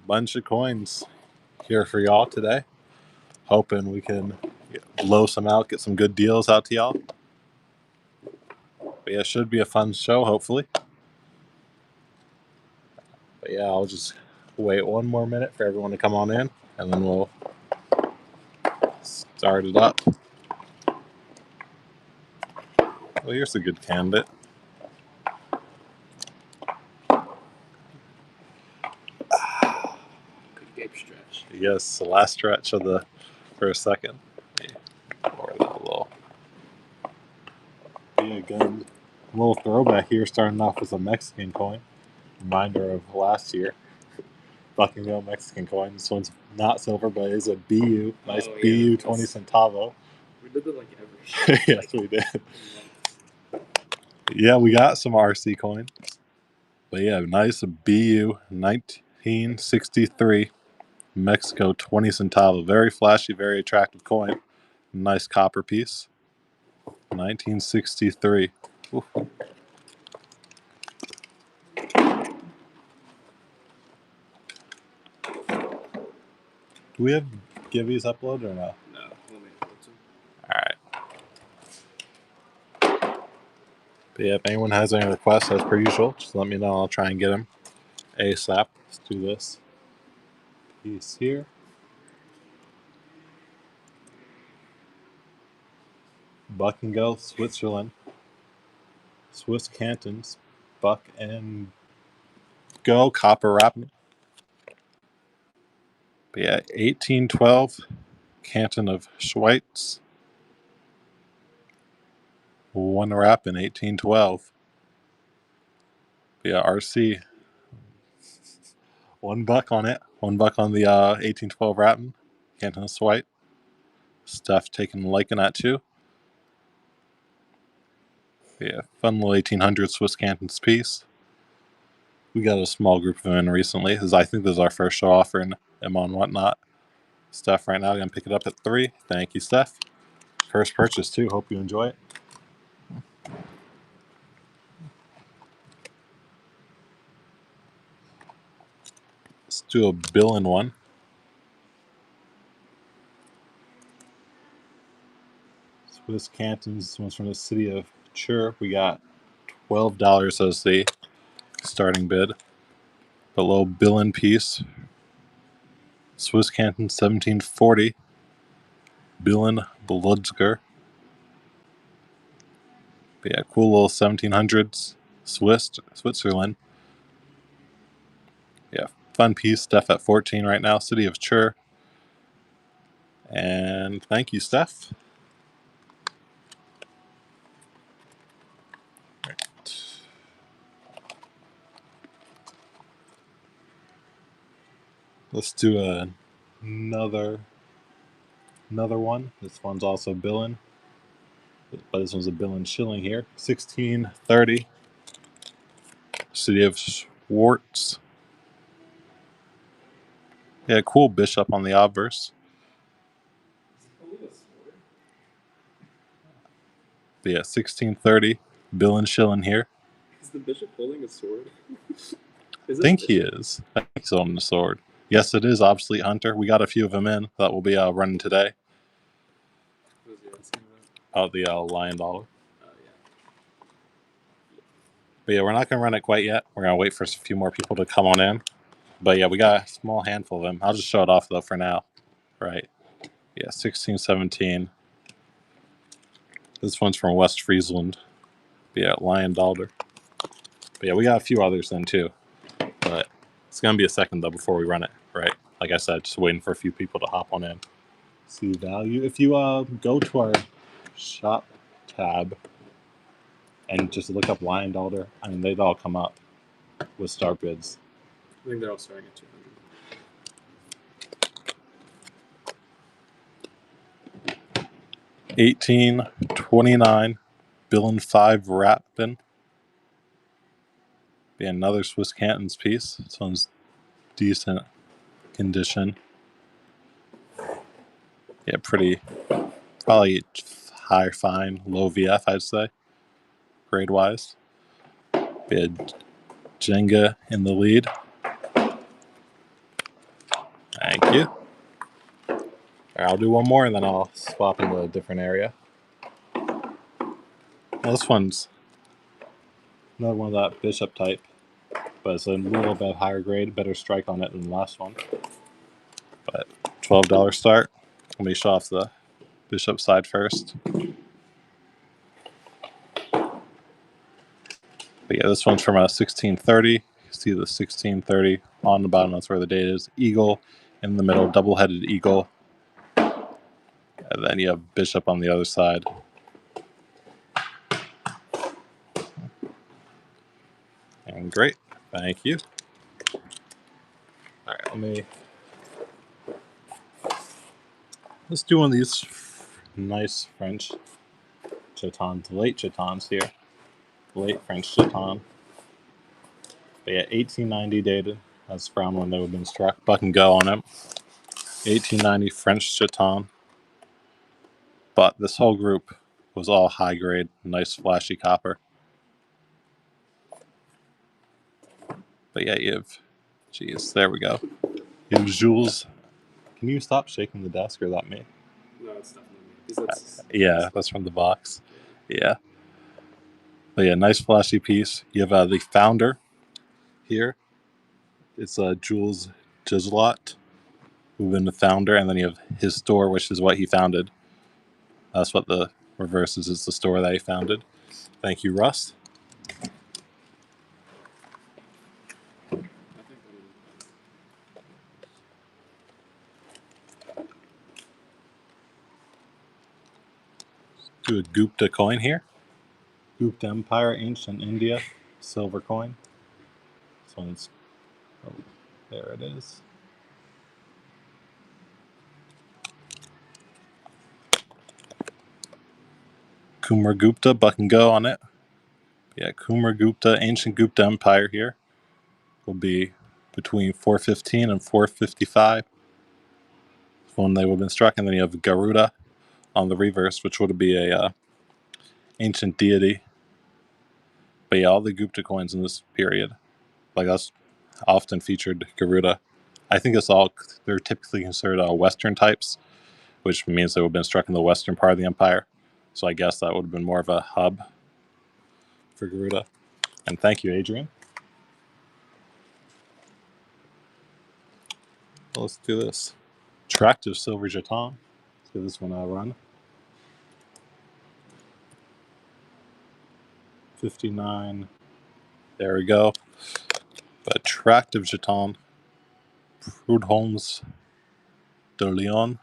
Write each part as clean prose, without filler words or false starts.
bunch of coins here for y'all today. Hoping we can blow some out, get some good deals out to y'all. But yeah, it should be a fun show, hopefully. But yeah, I'll just wait one more minute for everyone to come on in, and then we'll start it up. Well, here's a good candidate. Good Gabe stretch. Yes, the last stretch of the first second. Or that little. Yeah, again, a little throwback here, starting off with a Mexican coin. Reminder of last year. Buckingham Mexican coin. This one's not silver, but it is a BU. Nice BU 20 centavo. We did that like every show. Yes, we did. Yeah, we got some RC coin. But yeah, nice BU 1963 Mexico 20 centavo. Very flashy, very attractive coin. Nice copper piece. 1963. Ooh. Do we have Gibby's upload or no? No, we'll make it. Alright. But yeah, if anyone has any requests, as per usual, just let me know. I'll try and get them ASAP. Let's do this piece here. Buckingham, Switzerland. Swiss cantons. Buck and go. Copper wrapping. But yeah, 1812. Canton of Schweiz. One wrap in 1812. But yeah, RC. $1 on it. $1 on the 1812 wrapping. Canton of Schweiz. Stuff taking liking that too. Yeah, fun little 1800 Swiss cantons piece. We got a small group of them in recently. I think this is our first show offering them on Whatnot. Steph right now, going to pick it up at 3. Thank you, Steph. First purchase too. Hope you enjoy it. Let's do a bill in one. Swiss cantons. This one's from the city of Chur. We got $12 as the starting bid. Below bill in piece. Swiss canton 1740. Billen Bludsker. But yeah, cool little 1700s. Switzerland. Yeah, fun piece. Steph at 14 right now. City of Chur. And thank you, Steph. Right. Let's do another one. This one's also billing. But this one's a billing shilling here. 1630. City of Schwartz. Yeah, cool bishop on the obverse. But yeah, 1630. Billing shilling here. Is the bishop holding a sword? I think he is. I think he's holding the sword. Yes, it is Obsolete Hunter. We got a few of them in that will be running today. Oh, the Lion Dollar. But yeah, we're not going to run it quite yet. We're going to wait for a few more people to come on in. But yeah, we got a small handful of them. I'll just show it off, though, for now. Right. Yeah, 1617. This one's from West Friesland. But yeah, Lion Dollar. But yeah, we got a few others then, too. But it's going to be a second, though, before we run it, right? Like I said, just waiting for a few people to hop on in. See value. If you go to our shop tab and just look up Lion Dollar, I mean, they'd all come up with start bids. I think they're all starting at 200. 1829, Billin 5 Rapin. Be another Swiss Cantons piece. This one's decent condition. Yeah, pretty, probably high fine, low VF, I'd say, grade wise. Be a Jenga in the lead. Thank you. All right, I'll do one more and then I'll swap into a different area. Well, this one's another one of that bishop type, but it's a little bit higher grade, better strike on it than the last one. But $12 start. Let me show off the bishop side first. But yeah, this one's from 1630. You see the 1630 on the bottom. That's where the date is. Eagle in the middle, double-headed eagle. And then you have bishop on the other side. And great. Thank you. All right, let's do one of these nice French jetons, late jetons here. Late French jeton. But yeah, 1890 dated. That's from when they would have been struck. Buck and go on it. 1890 French jeton. But this whole group was all high grade, nice flashy copper. But yeah, you have, geez, there we go. You have Jules. Can you stop shaking the desk, or is that me? No, it's definitely me. Yeah, that's from the box. Yeah. But yeah, nice flashy piece. You have the founder here. It's Jules Giselot, who's been the founder, and then you have his store, which is what he founded. That's what the reverse is. It's the store that he founded. Thank you, Russ. Do a Gupta coin here. Gupta Empire, ancient India, silver coin. This one's, oh, there it is. Kumar Gupta, buck and go on it. Yeah, Kumar Gupta, ancient Gupta Empire here will be between 415 and 455 when they would have been struck. And then you have Garuda on the reverse, which would be a ancient deity. But yeah, all the Gupta coins in this period, like that's often featured Garuda. I think they're typically considered Western types, which means they would have been struck in the western part of the empire. So I guess that would have been more of a hub for Garuda. And thank you, Adrian. Well, let's do this. Attractive silver jeton. Let's give this one a run. 59. There we go. Attractive jeton. Prud'homme's de Leon.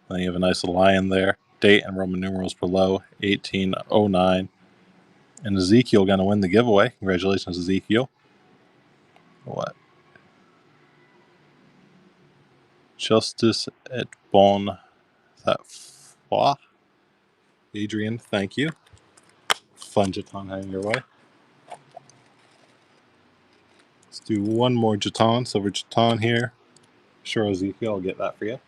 Then you have a nice lion there. Date and Roman numerals below. 1809. And Ezekiel going to win the giveaway. Congratulations, Ezekiel. What? Justice et bon that foi. Adrian, thank you. Fun jeton heading your way. Let's do one more jeton, silver jeton here. Sure, Ezekiel, I'll get that for you.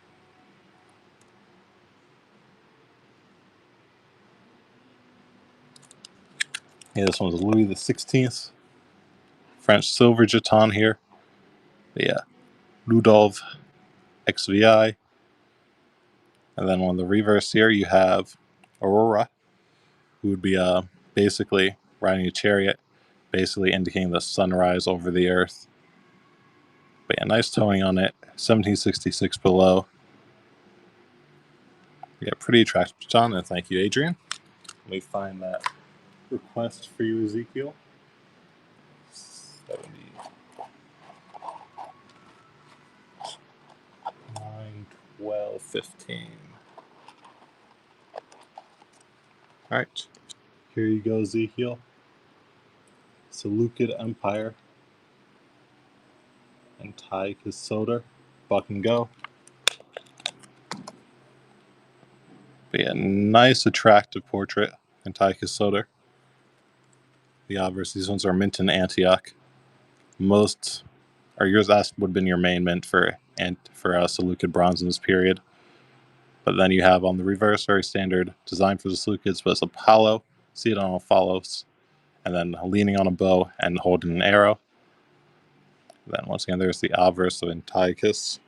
Yeah, this one's Louis the 16th. French silver jeton here. Yeah, Ludov XVI. And then on the reverse here, you have Aurora, who would be basically riding a chariot, basically indicating the sunrise over the earth. But yeah, nice towing on it. 1766 below. Yeah, pretty attractive jeton, and thank you, Adrian. Let me find that request for you, Ezekiel. 70. 9, 12, 15. All right, here you go, Ezekiel. Seleucid Empire. Antiochus Soter. Buck and go. But yeah, nice, attractive portrait. Antiochus Soter. The obverse, these ones are mint in Antioch. Yours would have been your main mint for Seleucid bronze in this period. But then you have on the reverse, very standard design for the Seleucids, but it's Apollo, see it on Apollos, and then leaning on a bow and holding an arrow. Then once again, there's the obverse of Antiochus.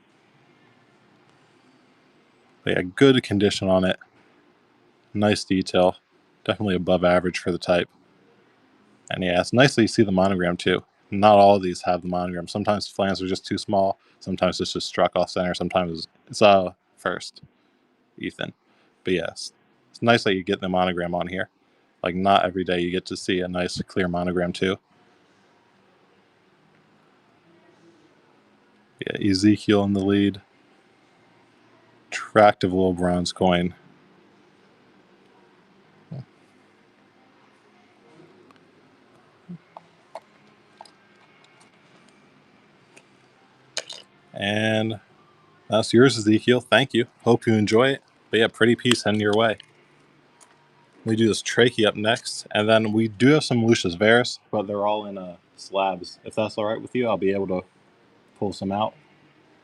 But yeah, good condition on it. Nice detail. Definitely above average for the type. And yeah, it's nice that you see the monogram too. Not all of these have the monogram. Sometimes flanges are just too small. Sometimes it's just struck off center. Sometimes it's first, Ethan. But yes, it's nice that you get the monogram on here. Like, not every day you get to see a nice clear monogram too. Yeah, Ezekiel in the lead. Attractive little bronze coin. And that's yours, Ezekiel. Thank you. Hope you enjoy it. But yeah, pretty piece heading your way. We do this trachea up next, and then we do have some Lucius Verus, but they're all in slabs. If that's all right with you, I'll be able to pull some out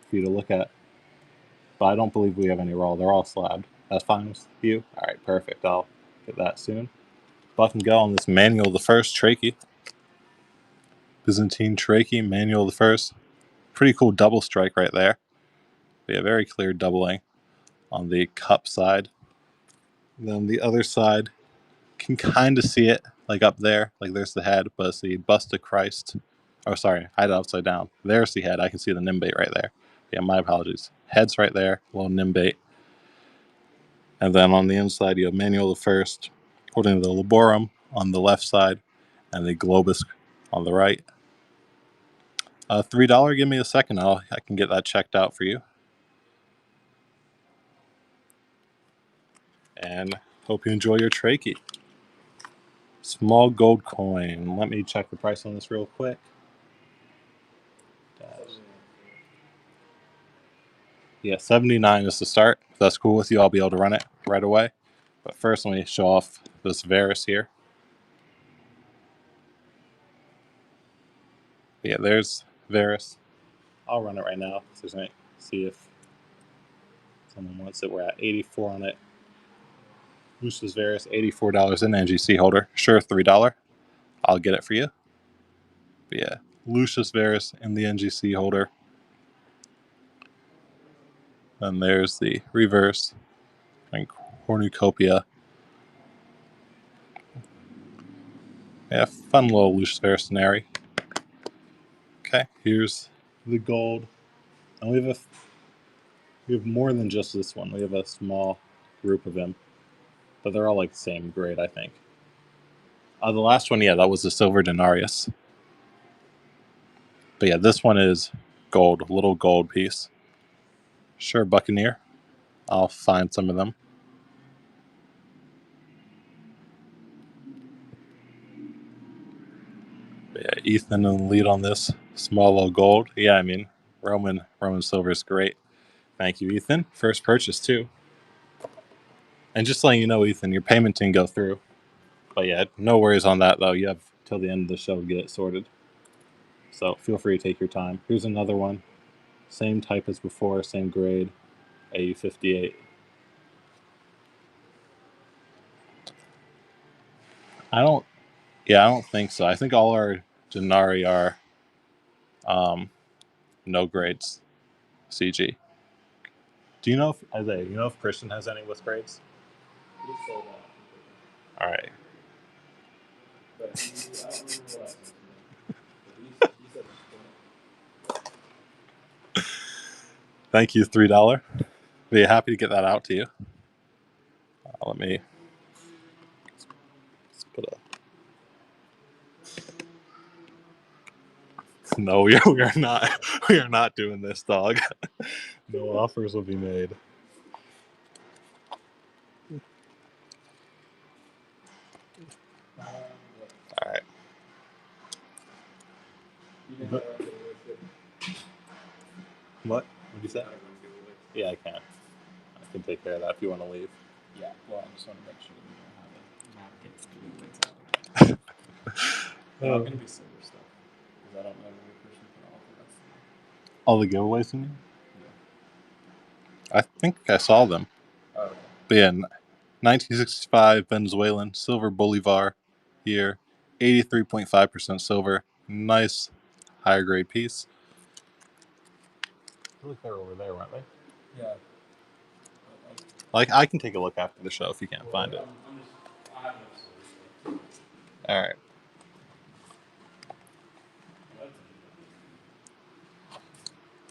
for you to look at. But I don't believe we have any raw. They're all slabbed. That's fine with you? All right, perfect. I'll get that soon. Buck and go on this Manuel the First trachea. Byzantine trachea, Manuel the First. Pretty cool double strike right there. But yeah, very clear doubling on the cup side. And then the other side, can kind of see it, like up there, like there's the head, but it's the bust of Christ. Oh, sorry, I had it upside down. There's the head. I can see the nimbate right there. Yeah, my apologies. Head's right there, little nimbate. And then on the inside, you have Manuel the First, holding the laborum on the left side, and the globus on the right. $3. Give me a second. I can get that checked out for you. And hope you enjoy your trachea. Small gold coin. Let me check the price on this real quick. Yeah, 79 is the start. If that's cool with you, I'll be able to run it right away. But first, let me show off this Verus here. Yeah, there's Verus. I'll run it right now. See if someone wants it. We're at 84 on it. Lucius Verus, $84 in NGC holder. Sure, $3. I'll get it for you. But yeah, Lucius Verus in the NGC holder. Then there's the reverse and cornucopia. Yeah, fun little Lucius Verus scenario. Okay, here's the gold. And we have more than just this one. We have a small group of them, but they're all like the same grade, I think. The last one, yeah, that was the silver denarius. But yeah, this one is gold, little gold piece. Sure, Buccaneer. I'll find some of them. But yeah, Ethan in the lead on this small little gold. Yeah, I mean, Roman silver is great. Thank you, Ethan. First purchase too. And just letting you know, Ethan, your payment didn't go through. But yeah, no worries on that though. You have till the end of the show to get it sorted. So feel free to take your time. Here's another one. Same type as before, same grade, AU58. I don't think so. I think all our Denari are no grades, CG. Do you know if Isaiah, you know if Christian has any with grades? All right. Thank you, $3. Be happy to get that out to you. Let me put a. No, we are not. We are not doing this, dog. No offers will be made. All right. What? What did you say? Yeah, I can. I can take care of that if you want to leave. Yeah, well, I just want to make sure that we don't have a napkin to do things out. They're all going to be silver stuff. Because I don't know where Christian can offer us. All the giveaways, you mean? Yeah. I think I saw them. Oh, okay. But yeah, 1965 Venezuelan silver Bolivar here, 83.5% silver. Nice higher grade piece. I feel like they were over there, weren't they? Yeah. Like, I can take a look after the show if you can't find it. All right.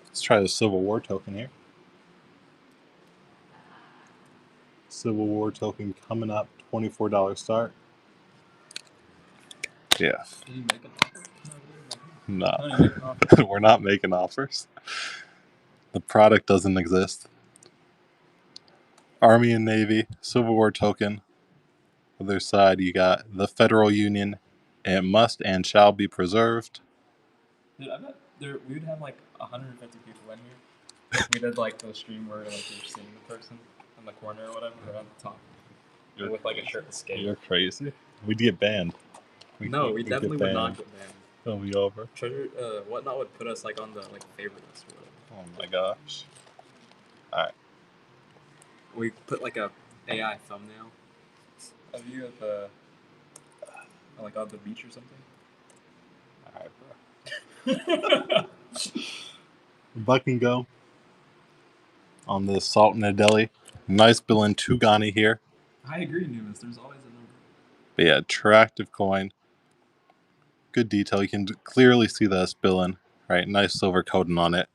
Let's try the Civil War token here. Civil War token coming up, $24 start. Yeah. Did you make an offer? No. How do you make an offer? We're not making offers. The product doesn't exist. Army and Navy, Civil War token. Other side, you got the Federal Union. It must and shall be preserved. Dude, I bet we would have like 150 people in here. If we did like the stream where like you're seeing the person in the corner or whatever, or on the top. With like a shirtless Gabe. You're crazy. We'd get banned. We definitely would not get banned. It'll be over. Treasure, Whatnot would put us like on the like favorite list or whatever. Oh my gosh. Alright. We put like a AI thumbnail of you at the like on the beach or something. Alright, bro. Buck and go on the Salt in a Deli. Nice Billin Tugani here. I agree, Numis. There's always a number. But yeah, attractive coin. Good detail. You can clearly see the Billin, right? Nice silver coating on it.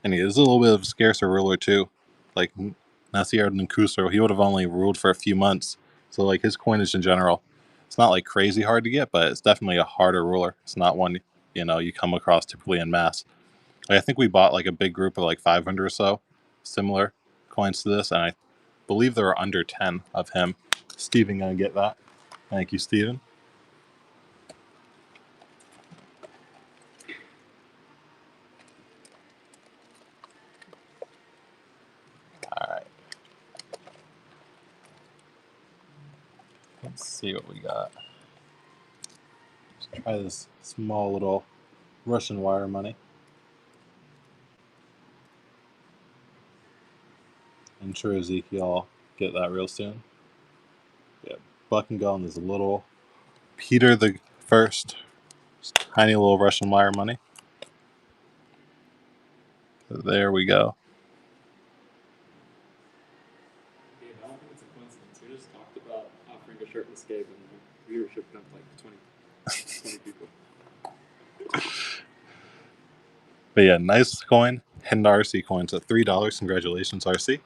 And he is a little bit of a scarcer ruler too. Like Nasir Nkusro, he would have only ruled for a few months. So like his coinage in general, it's not like crazy hard to get, but it's definitely a harder ruler. It's not one, you know, you come across typically in mass. Like, I think we bought like a big group of like 500 or so similar coins to this, and I believe there are under 10 of him. Steven gonna get that. Thank you, Steven. Alright. Let's see what we got. Let's try this small little Russian wire money. I'm sure Ezekiel will get that real soon. Yeah, Buck and go on this little Peter the First. Tiny little Russian wire money. There we go. Gabe, I don't think it's a coincidence. We just talked about offering a shirtless Gabe and the viewership jumped like 20 people. But yeah, nice coin. Hidden RC coins at $3. Congratulations, RC.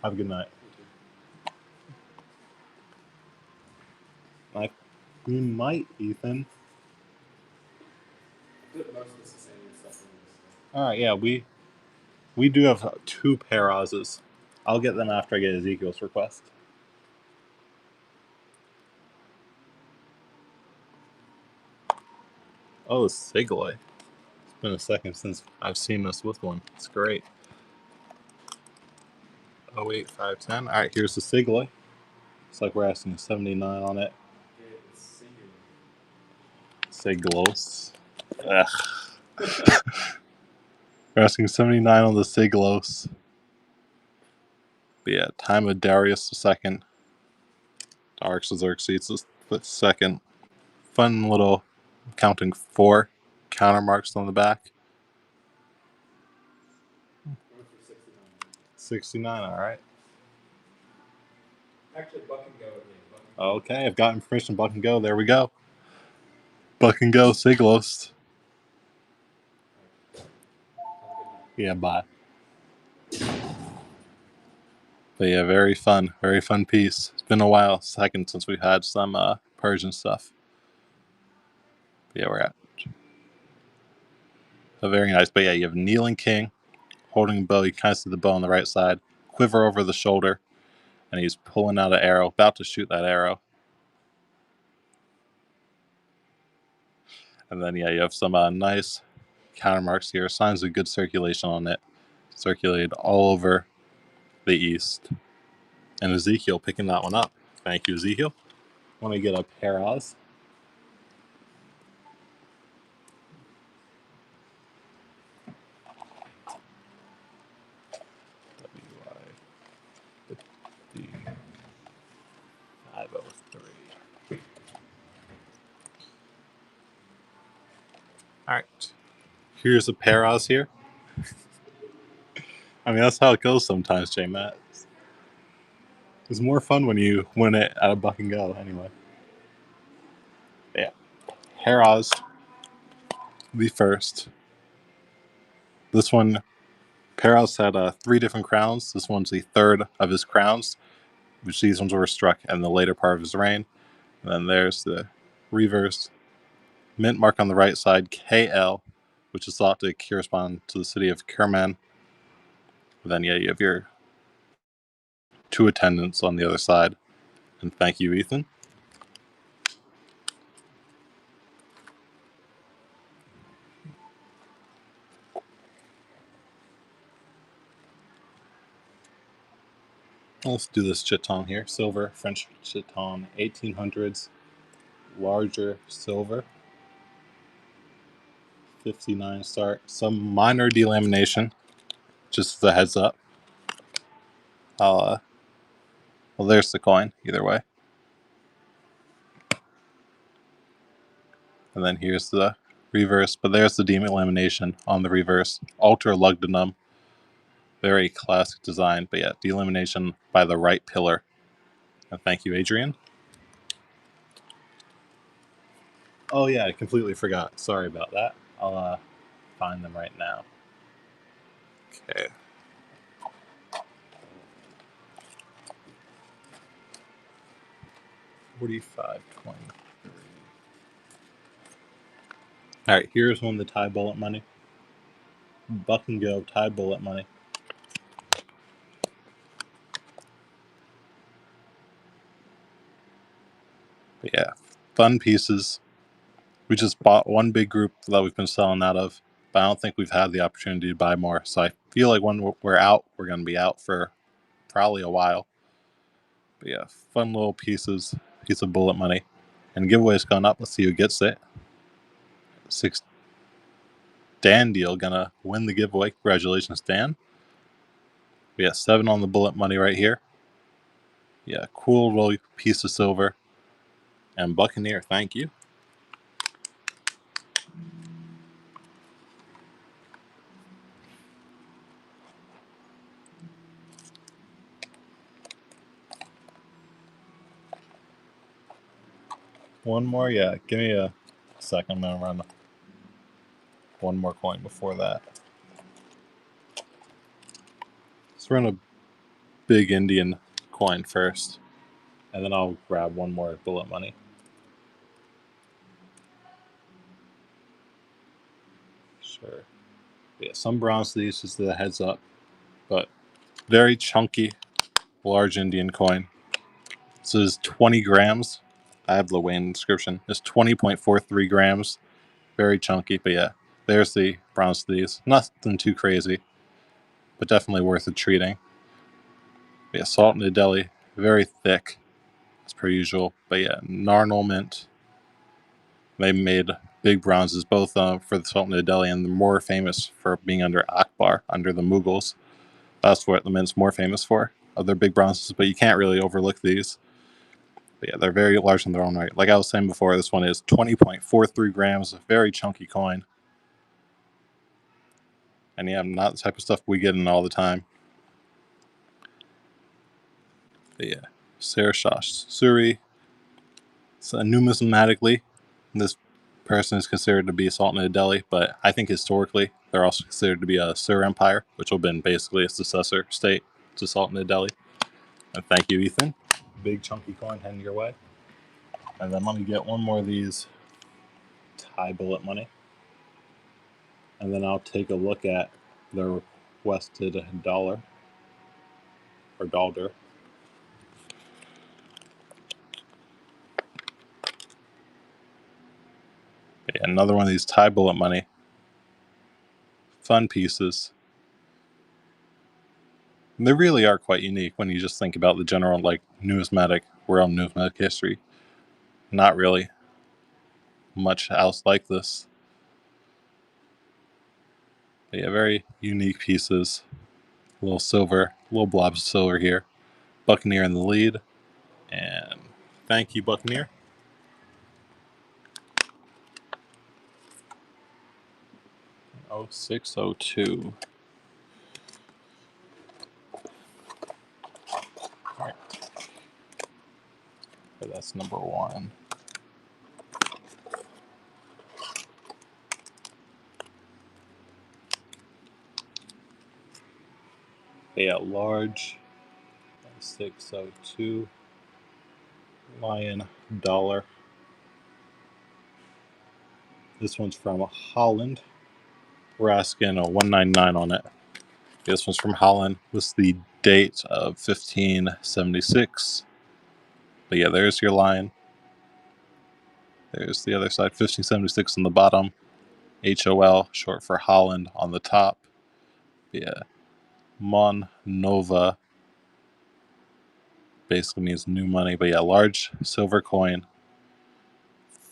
Have a good night. We might, Ethan. Alright, yeah, we do have 2 Perazes. I'll get them after I get Ezekiel's request. Oh, Sigley. It's been a second since I've seen this with one. It's great. 08510. Alright, here's the Sigley. Looks like we're asking 79 on it. Siglos. Ugh. We're asking 79 on the Siglos. But yeah, time of Darius II. Artaxerxes II. Fun little counting 4 counter marks on the back. 69, alright. Actually, Buck and go again. Okay, I've gotten permission. Buck and go. There we go. Buck and go, Siglos. Yeah, bye. But yeah, very fun piece. It's been a while, second since we've had some Persian stuff. But yeah, we're at a very nice. But yeah, you have kneeling king holding a bow. You kind of see the bow on the right side, quiver over the shoulder, and he's pulling out an arrow, about to shoot that arrow. And then yeah, you have some nice counter marks here, signs of good circulation on it, circulated all over the east. And Ezekiel picking that one up. Thank you, Ezekiel. Want to get a Peraz. WI503. All right. Here's a Peraz here. I mean, that's how it goes sometimes, J Matt. It's more fun when you win it at a buck and go, anyway. Yeah. Heroz, the first. This one, Peros had 3 different crowns. This one's the third of his crowns, which these ones were struck in the later part of his reign. And then there's the reverse mint mark on the right side, KL, which is thought to correspond to the city of Kerman. And then, yeah, you have your 2 attendants on the other side. And thank you, Ethan. Let's do this chiton here. Silver, French chiton, 1800s, larger silver, 59 start. Some minor delamination, just as a heads up. Well, there's the coin, either way. And then here's the reverse, but there's the delamination on the reverse. Ultra lugdunum, very classic design, but yeah, delamination by the right pillar. And thank you, Adrian. Oh yeah, I completely forgot. Sorry about that. I'll find them right now. Okay. $45.23. All right, here's one of the tie bullet money. Buck and go tie bullet money. But yeah, fun pieces. We just bought one big group that we've been selling out of, but I don't think we've had the opportunity to buy more. So I feel like when we're out, we're going to be out for probably a while. But yeah, fun little pieces, piece of bullet money. And giveaway's going up. Let's see who gets it. 6 Dan Deal gonna win the giveaway. Congratulations, Dan. We got 7 on the bullet money right here. Yeah, cool little piece of silver. And Buccaneer, thank you. One more, yeah. Give me a second. I'm gonna run one more coin before that. Let's run a big Indian coin first, and then I'll grab one more bullet money. Sure. Yeah, some bronze these, just the heads up, but very chunky, large Indian coin. This is 20 grams. I have the weight in the description. It's 20.43 grams. Very chunky, but yeah, there's the bronze these. Nothing too crazy, but definitely worth a treating. But yeah, salt in the deli, very thick, as per usual. But yeah, Narnal mint. They made big bronzes, both for the Sultan of Delhi, and they're more famous for being under Akbar, under the Mughals. That's what the mint's more famous for, of their big bronzes, but you can't really overlook these. But yeah, they're very large in their own right. Like I was saying before, this one is 20.43 grams, a very chunky coin. And yeah, not the type of stuff we get in all the time. But yeah, Sarashash Suri. So numismatically, this person is considered to be a Sultan of Delhi, but I think historically they're also considered to be a Sur Empire, which will have been basically a successor state to Sultan of Delhi. And thank you, Ethan. Big chunky coin heading your way. And then let me get one more of these Thai bullet money. And then I'll take a look at the requested dollar or dollar. Yeah, another one of these Thai bullet money. Fun pieces. And they really are quite unique when you just think about the general numismatic world, numismatic history. Not really much else like this. But yeah, very unique pieces. A little silver, little blobs of silver here. Buccaneer in the lead. And thank you, Buccaneer. Oh, 0602. That's number 1. Yeah, large 602 lion dollar. This one's from Holland. We're asking a 199 on it. This one's from Holland. This is the date of 1576. But yeah, there's your lion. There's the other side, 1576 on the bottom. HOL, short for Holland, on the top. Yeah, Mon Nova basically means new money. But yeah, large silver coin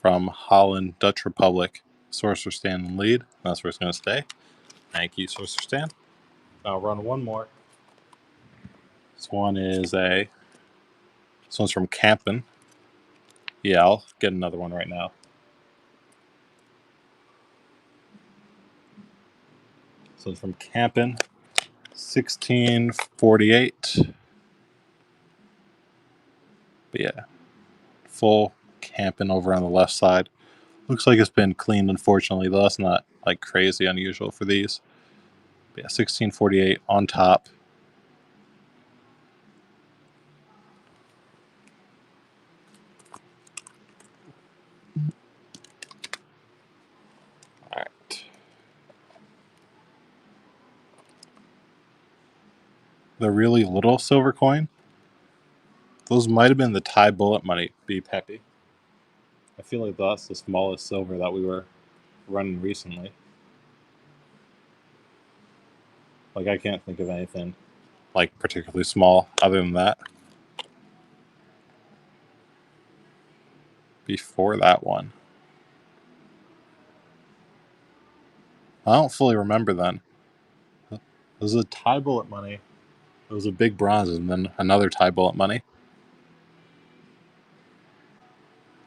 from Holland, Dutch Republic. Sorcerer Stand in lead. That's where it's going to stay. Thank you, Sorcerer Stand. I'll run one more. This one's from Campen. Yeah, I'll get another one right now. This one's from Campen, 1648. But yeah, full Campen over on the left side. Looks like it's been cleaned, unfortunately, though. That's not like crazy unusual for these. But yeah, 1648 on top. All right. The really little silver coin, those might have been the Thai bullet money, be peppy. I feel like that's the smallest silver that we were running recently. Like, I can't think of anything like particularly small other than that. Before that one, I don't fully remember then. It was a Thai bullet money. It was a big bronze and then another Thai bullet money.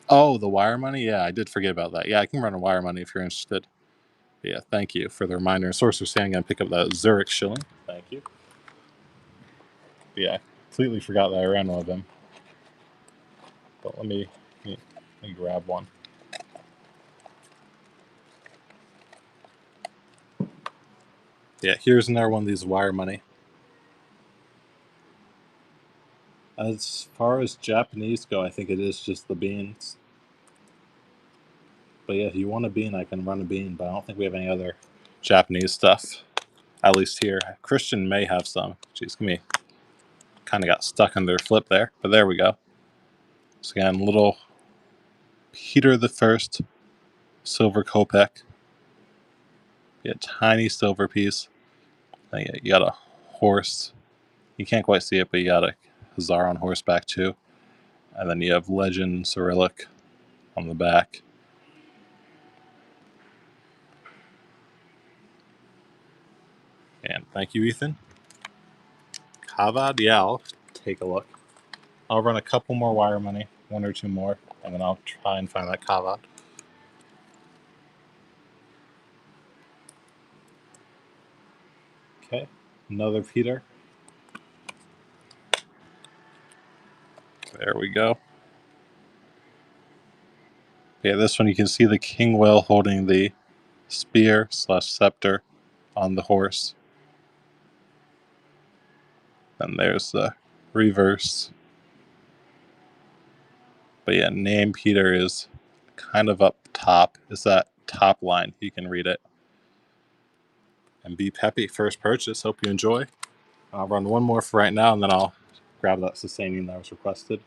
Oh, the wire money? Yeah, I did forget about that. Yeah, I can run a wire money if you're interested. But yeah, thank you for the reminder. Sorcerer Stand, going to pick up that Zurich shilling. Thank you. But yeah, I completely forgot that I ran one of them. But let me grab one. Yeah, here's another one of these wire money. As far as Japanese go, I think it is just the beans. But yeah, if you want a bean, I can run a bean, but I don't think we have any other Japanese stuff. At least here. Christian may have some. Jeez, me. Kind of got stuck on their flip there, but there we go. So again, little Peter the First silver kopeck. Yeah, tiny silver piece. And yeah, you got a horse. You can't quite see it, but you got a Hazar on horseback too. And then you have Legend Cyrillic on the back. And thank you, Ethan. Kavad, yeah, I'll take a look. I'll run a couple more wire money, one or two more, and then I'll try and find that Kavad. Okay, another Peter. There we go. Yeah, this one you can see the king whale holding the spear/scepter on the horse. And there's the reverse. But yeah, name Peter is kind of up top. Is that top line? You can read it. And be peppy, first purchase. Hope you enjoy. I'll run one more for right now, and then I'll grab that sustaining that was requested.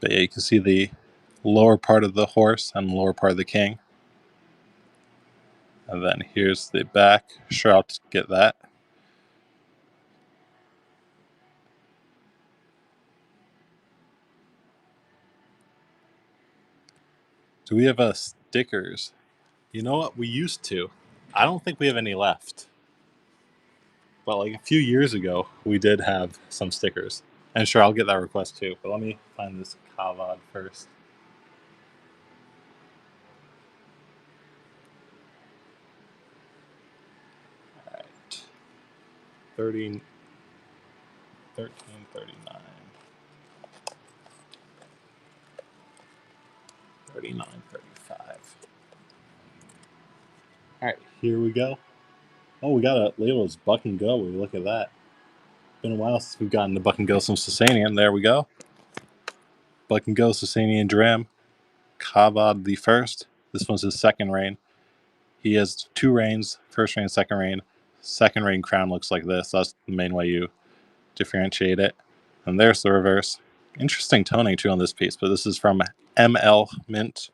But yeah, you can see the lower part of the horse and the lower part of the king. And then here's the back. Sure, I'll get that. Do we have stickers? You know what? We used to. I don't think we have any left. But like a few years ago, we did have some stickers. And sure, I'll get that request too. But let me find this Kavad first. 1339. 3935. All right, here we go. Oh, we got a label as Buck and Go. We look at that. Been a while since we've gotten the Buck and Go some Sasanian. There we go. Buck and Go Sasanian Dram. Kavad the first. This one's his second reign. He has 2 reigns, first reign, second reign. Second reign crown looks like this. That's the main way you differentiate it. And there's the reverse. Interesting toning too on this piece, but this is from ML Mint.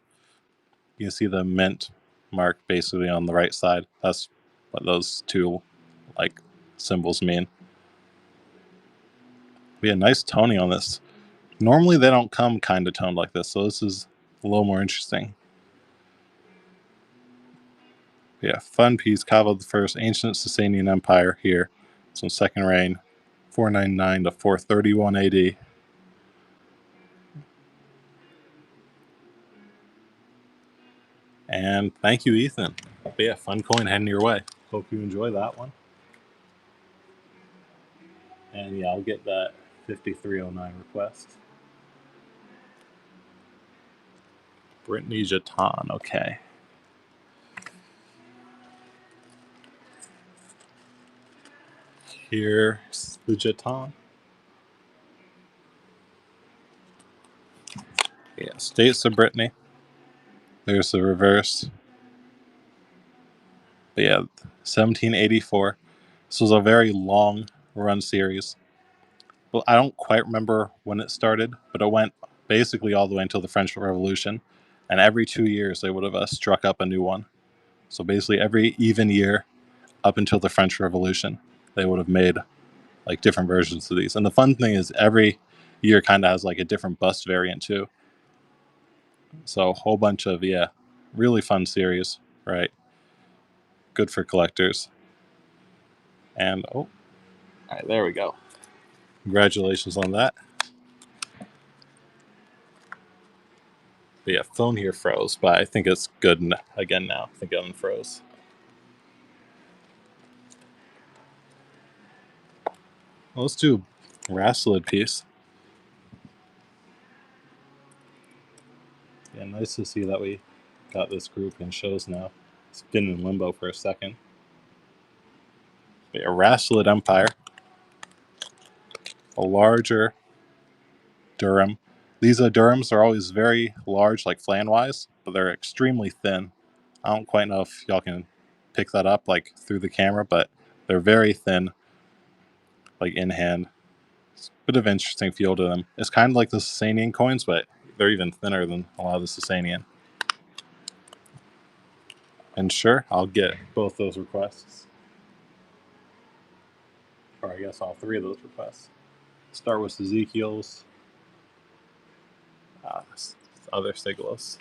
You can see the mint mark basically on the right side. That's what those 2 like symbols mean. We had nice toning on this. Normally they don't come kind of toned like this, so this is a little more interesting. Yeah, fun piece. Kava the first, ancient Sasanian Empire here. So second reign, 499 to 431 AD. And thank you, Ethan. But yeah, fun coin heading your way. Hope you enjoy that one. And yeah, I'll get that 5309 request. Brittany Jeton, okay. Here's the Jeton. Yeah, States of Brittany. There's the reverse. But yeah, 1784. This was a very long run series. Well, I don't quite remember when it started, but it went basically all the way until the French Revolution. And every 2 years, they would have struck up a new one. So basically, every even year up until the French Revolution, they would have made like different versions of these. And the fun thing is, every year kind of has like a different bust variant too. So a whole bunch of, yeah, really fun series, right? Good for collectors. And oh, all right, there we go. Congratulations on that. But yeah, phone here froze, but I think it's good again now. I think it unfroze. Well, let's do a Raslid piece. Yeah, nice to see that we got this group in shows now. It's been in limbo for a second. But yeah, Raslid Empire. A larger Durham. These Durhams are always very large, like flan-wise, but they're extremely thin. I don't quite know if y'all can pick that up like through the camera, but they're very thin, like in hand. It's a bit of interesting feel to them. It's kind of like the Sasanian coins, but they're even thinner than a lot of the Sasanian. And sure, I'll get both those requests. Or I guess all 3 of those requests. Start with Ezekiel's. Other Siglos.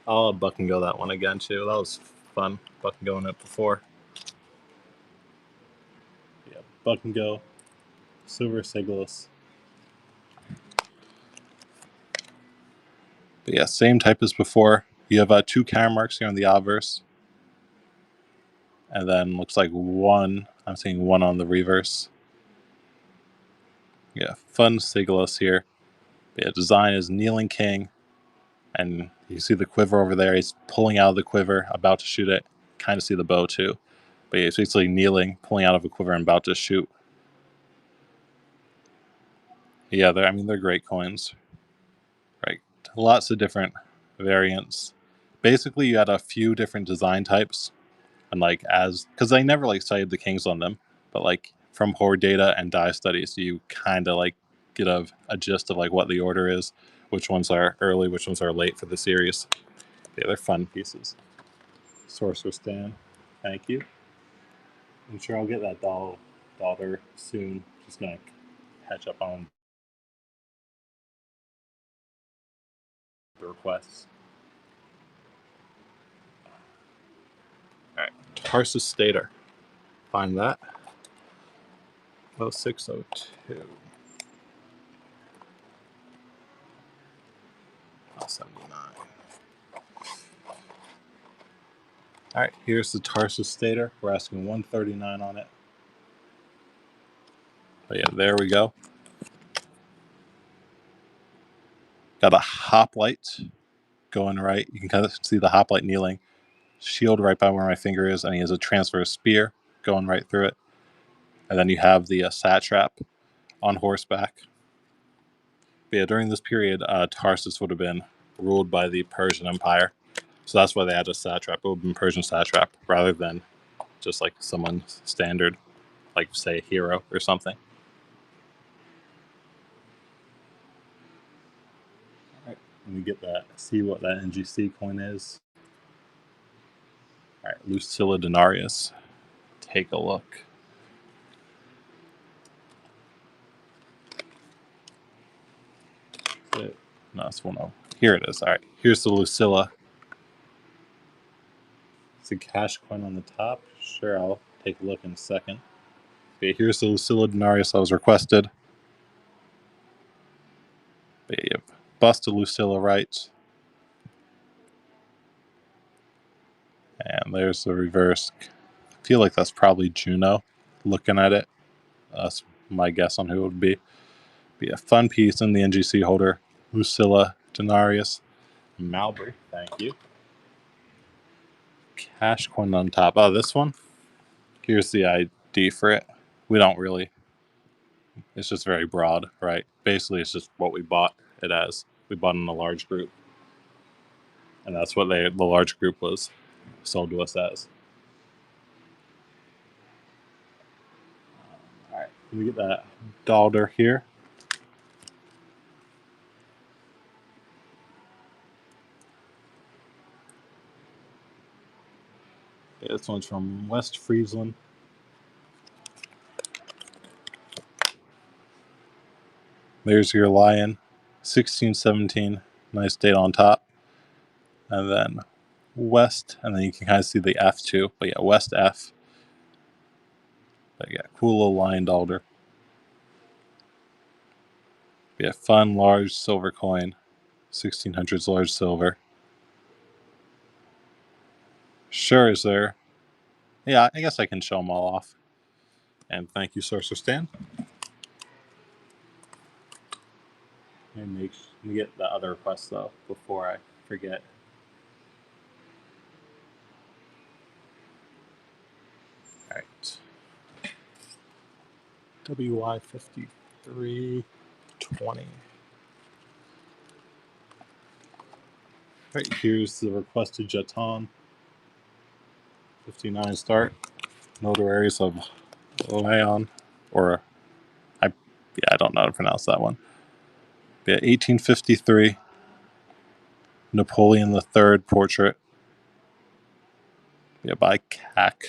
I'll Buck and Go that one again too. That was fun. Buck and Going it before. Yeah, Buck and Go. Silver Siglos. But yeah, same type as before. You have 2 camera marks here on the obverse. And then looks like 1. I'm seeing 1 on the reverse. Yeah, fun Siglos here. But yeah, design is Kneeling King. And you see the quiver over there. He's pulling out of the quiver, about to shoot it. Kind of see the bow too. But yeah, he's basically kneeling, pulling out of a quiver, and about to shoot. Yeah, they're great coins. Right. Lots of different variants. Basically, you had a few different design types. And like, because I never like cited the kings on them, but like from hoard data and die studies, you kind of like get a gist of like what the order is, which ones are early, which ones are late for the series. Yeah, they're fun pieces. Sorcerer Stan, thank you. I'm sure I'll get that daughter soon. Just gonna catch up on the requests. All right, Tarsus Stater. Find that. 0602. 79. All right, here's the Tarsus Stater. We're asking 139 on it. But yeah, there we go. Got a hoplite going right. You can kind of see the hoplite kneeling. Shield right by where my finger is, and he has a transfer spear going right through it. And then you have the satrap on horseback. But yeah, during this period, Tarsus would have been ruled by the Persian Empire. So that's why they had a satrap. It would have been Persian satrap rather than just like someone standard, like say a hero or something. All right, let me get that. See what that NGC coin is. All right, Lucilla Denarius. Take a look. No, it's 1-0. Here it is. All right, here's the Lucilla. It's a cash coin on the top. Sure, I'll take a look in a second. Okay, here's the Lucilla Denarius I was requested. Babe. Busted Lucilla right. And there's the reverse. I feel like that's probably Juno looking at it. That's my guess on who it would be. Be a fun piece in the NGC holder. Lucilla Denarius. Malbury, thank you. Cash coin on top. Oh, this one? Here's the ID for it. We don't really. It's just very broad, right? Basically, it's just what we bought it as. We bought in a large group. And that's what the large group was sold to us as. All right, let me get that Dalder here. Okay, this one's from West Friesland. There's your lion, 1617. Nice date on top. And then West, and then you can kind of see the F too. But yeah, West F. But yeah, cool little lion Dalder. Yeah, fun large silver coin, 1600s large silver. Sure, is there? Yeah, I guess I can show them all off. And thank you, Sorcerer Stan. Let me get the other request though before I forget. All right. WY5320. Right, here's the requested jeton. 59 start. Notaries of Leon, or I don't know how to pronounce that one. Yeah, 1853. Napoleon III portrait. Yeah, by CAC.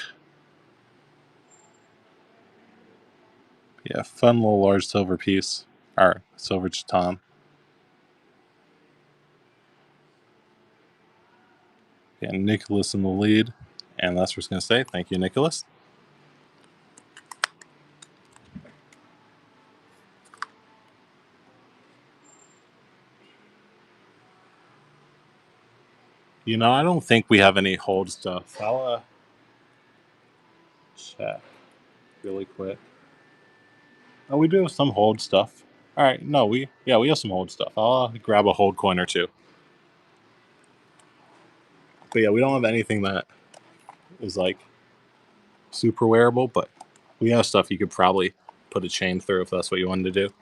Yeah, fun little large silver piece. Or silver jeton. Yeah, Nicholas in the lead. And that's what I was going to say. Thank you, Nicholas. You know, I don't think we have any hold stuff. I'll check really quick. Oh, we do have some hold stuff. All right, no, we have some hold stuff. I'll grab a hold coin or two. But yeah, we don't have anything that is like super wearable, but we have stuff you could probably put a chain through if that's what you wanted to do.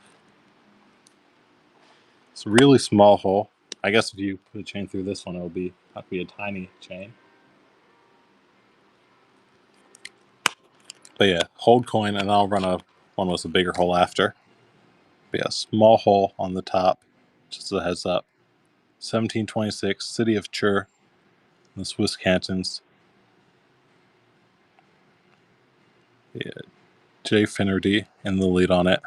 It's a really small hole. I guess if you put a chain through this one, it'll be a tiny chain. But yeah, hold coin, and I'll run one with a bigger hole after. But yeah, small hole on the top, just as a heads up. 1726, City of Chur, in the Swiss cantons. Yeah, J. Finnerty in the lead on it.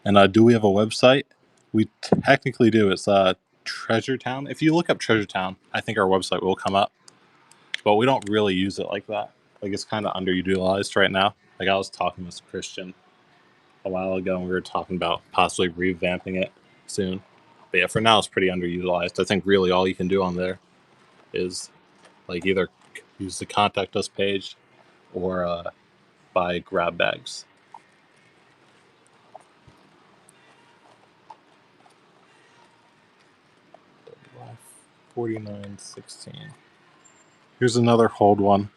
And do we have a website? We technically do. It's Treasure Town. If you look up Treasure Town, I think our website will come up. But we don't really use it like that. Like, it's kind of underutilized right now. Like, I was talking with Christian a while ago, and we were talking about possibly revamping it soon. But yeah, for now, it's pretty underutilized. I think really all you can do on there is like either use the contact us page or buy grab bags. 49.16. Here's another hold one.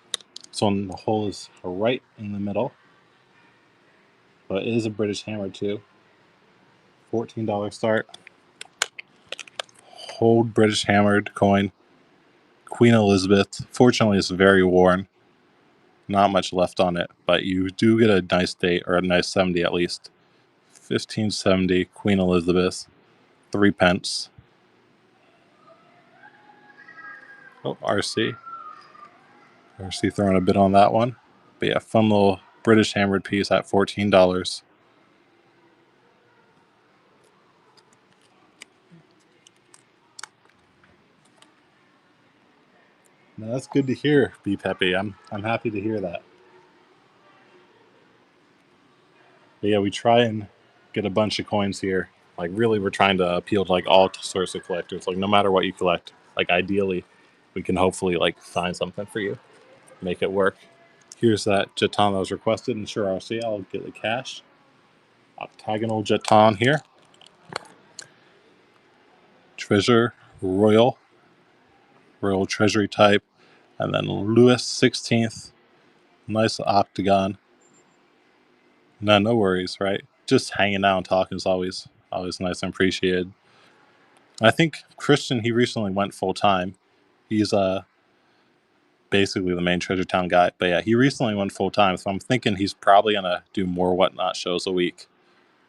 So the hole is right in the middle. But it is a British hammer too. $14 start. Hold British hammered coin. Queen Elizabeth. Fortunately, it's very worn. Not much left on it, but you do get a nice date, or a nice 70 at least. 1570, Queen Elizabeth. 3 pence. Oh, RC. RC throwing a bit on that one. But yeah, fun little British hammered piece at $14. Now, that's good to hear, B Peppy. I'm happy to hear that. But yeah, we try and get a bunch of coins here. Like, really, we're trying to appeal to like all sorts of collectors. Like, no matter what you collect, like ideally, we can hopefully like find something for you, make it work. Here's that jeton that was requested, and sure, RC, I'll get the cash. Octagonal jeton here. Treasure Royal Treasury type, and then Louis 16th. Nice octagon. No worries, right? Just hanging out and talking is always nice and appreciated. I think Christian, he recently went full time. He's basically the main Treasure Town guy. But yeah, he recently went full time, so I'm thinking he's probably gonna do more Whatnot shows a week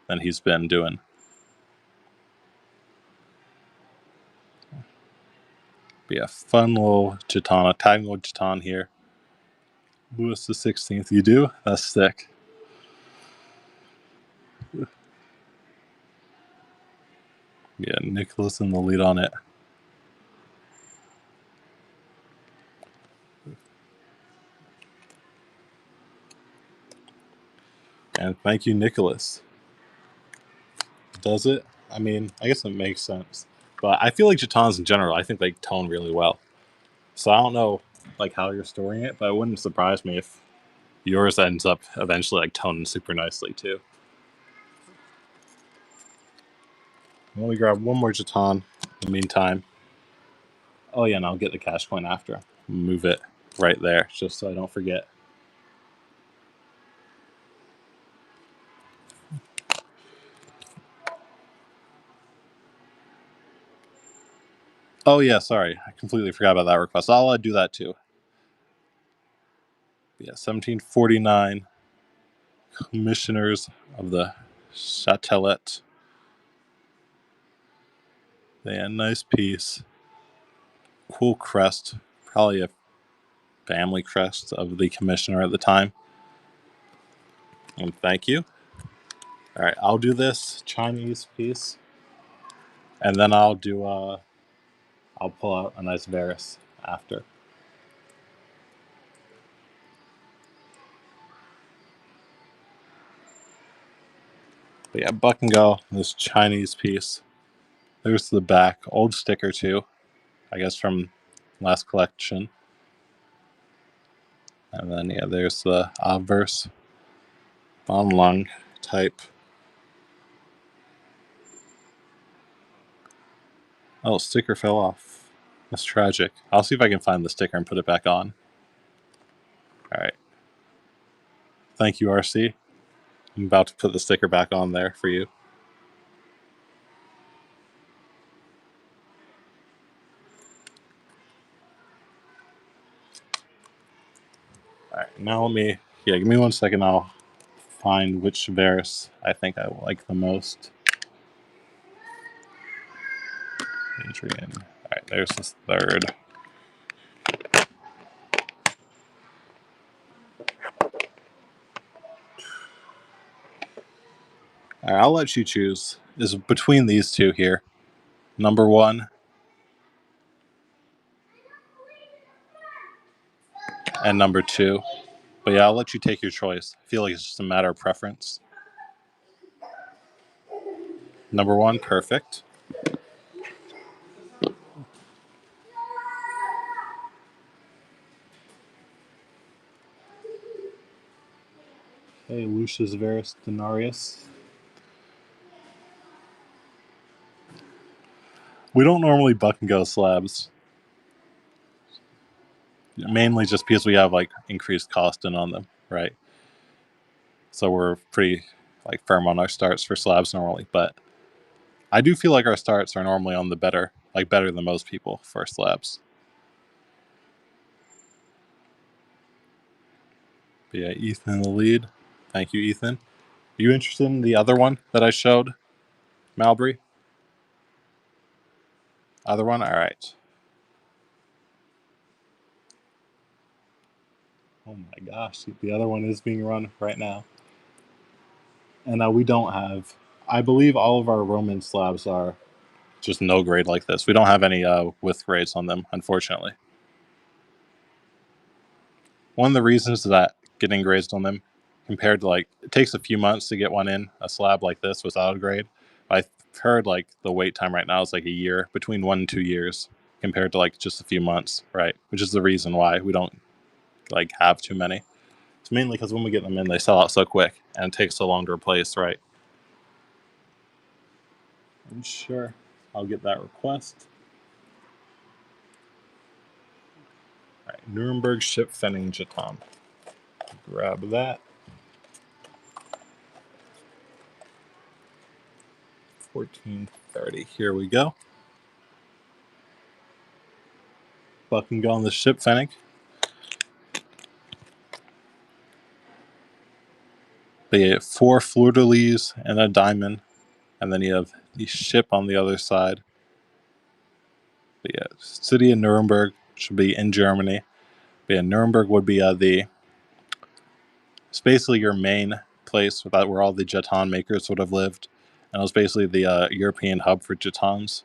than he's been doing. But yeah, fun little jeton, a Tagnol jeton here. Louis the 16th, you do? That's sick. Yeah, Nicholas in the lead on it. And thank you, Nicholas. Does it? I mean, I guess it makes sense. But I feel like jetons in general, I think they tone really well. So I don't know like how you're storing it, but it wouldn't surprise me if yours ends up eventually like toning super nicely too. Let me grab one more jeton in the meantime. Oh yeah, and I'll get the cash coin after. Move it right there, just so I don't forget. Oh yeah, sorry. I completely forgot about that request. I'll do that too. Yeah, 1749. Commissioners of the Châtelet. Yeah, nice piece. Cool crest. Probably a family crest of the commissioner at the time. And thank you. All right, I'll do this Chinese piece, and then I'll do I'll pull out a nice Varus after. But yeah, Buck and Go, this Chinese piece. There's the back, old sticker too, I guess from last collection. And then yeah, there's the obverse, Von Lung type. Oh, sticker fell off. That's tragic. I'll see if I can find the sticker and put it back on. All right. Thank you, RC. I'm about to put the sticker back on there for you. All right, now give me 1 second. I'll find which Varus I think I like the most. Adrian. All right, there's this third. All right, I'll let you choose. Is between these two here. Number 1 and number 2. But yeah, I'll let you take your choice. I feel like it's just a matter of preference. Number 1, perfect. Hey, Lucius Varus Denarius. We don't normally Buck and Go slabs. mainly just because we have like increased costing on them, right? So we're pretty like firm on our starts for slabs normally, but I do feel like our starts are normally on the better than most people for slabs. But yeah, Ethan in the lead. Thank you, Ethan. Are you interested in the other one that I showed, Malbury? Other one? All right. Oh my gosh, the other one is being run right now. And we don't have, I believe all of our Roman slabs are just no grade like this. We don't have any with grades on them, unfortunately. One of the reasons that getting grades on them compared to like, it takes a few months to get one in, a slab like this without a grade. I've heard like the wait time right now is like a year, between 1 and 2 years compared to like just a few months, right? Which is the reason why we don't like have too many. It's mainly because when we get them in, they sell out so quick and it takes so long to replace, right? I'm sure I'll get that request. All right, Nuremberg Ship Fenning Jeton. Grab that. 1430. Here we go. Bucking go on the ship Fennec. But you have 4 fleur-de-lis and a diamond, and then you have the ship on the other side. But yeah, city of Nuremberg should be in Germany. But yeah, Nuremberg would be it's basically your main place where all the jeton makers would have lived, and it was basically the European hub for jetons.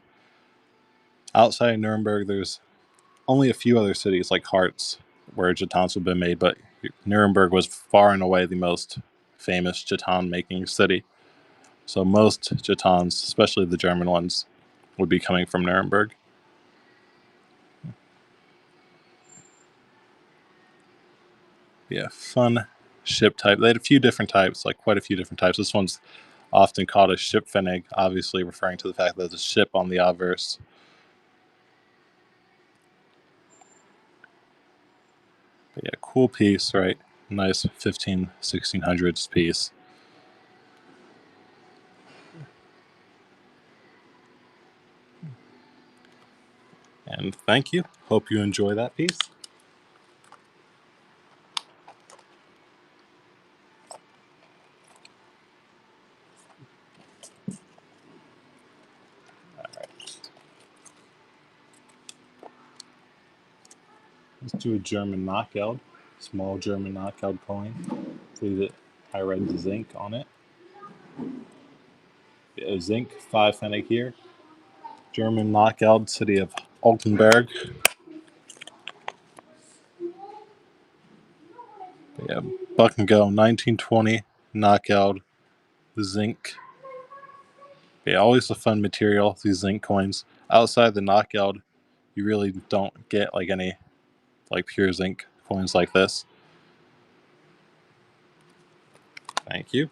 Outside of Nuremberg, there's only a few other cities like Harz where jetons have been made, but Nuremberg was far and away the most famous jeton making city. So most jetons, especially the German ones, would be coming from Nuremberg. Yeah, fun ship type. They had a few different types, like quite a few different types. This one's often called a Schiffpfennig, obviously referring to the fact that there's a ship on the obverse. But yeah, cool piece, right? Nice 1600s piece. And thank you. Hope you enjoy that piece. All right. Let's do a German knockout. Small German knockout coin. Leave it. I read zinc on it. Yeah, zinc 5 Fennec here. German knockout, city of Altenberg. Yeah, Buck and Go 1920 knockout zinc. Yeah, always a fun material, these zinc coins. Outside the knockout, you really don't get like any like pure zinc coins like this. Thank you.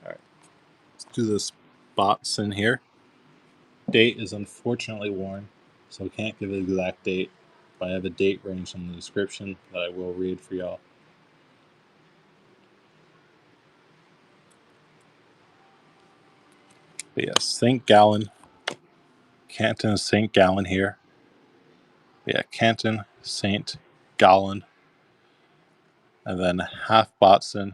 All right, let's do this bots in here. Date is unfortunately worn, so I can't give an exact date, but I have a date range in the description that I will read for y'all. But yes, St. Gallen. Canton St. Gallen here. Yeah, Canton St. Gallen. And then half Botson. And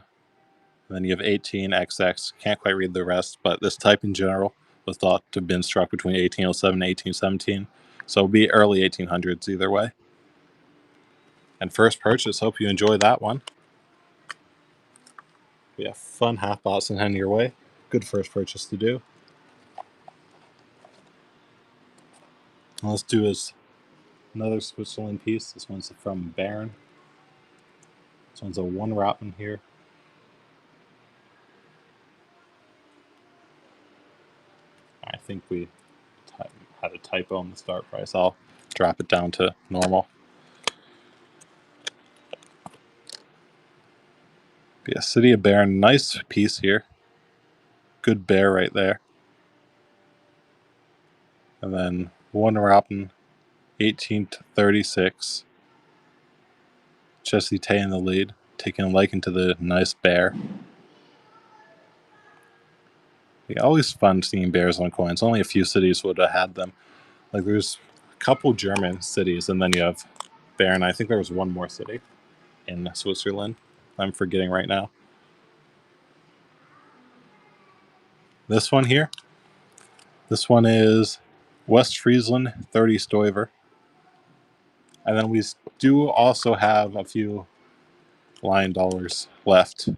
then you have 18XX. Can't quite read the rest, but this type in general was thought to have been struck between 1807 and 1817. So it'll be early 1800s either way. And first purchase, hope you enjoy that one. Yeah, fun half Botson heading your way. Good first purchase to do. And let's do is another Switzerland piece. This one's from Baron. This one's a 1 Rotman here. I think we had a typo on the start price. I'll drop it down to normal. But yeah, City of Baron, nice piece here. Good bear right there. And then Warner Robin, 18-36. Jesse Tay in the lead, taking a liking to the nice bear. Always fun seeing bears on coins. Only a few cities would have had them. Like there's a couple German cities, and then you have bear, and I think there was one more city in Switzerland. I'm forgetting right now. This one here. This one is West Friesland, 30 Stoiver. And then we do also have a few lion dollars left.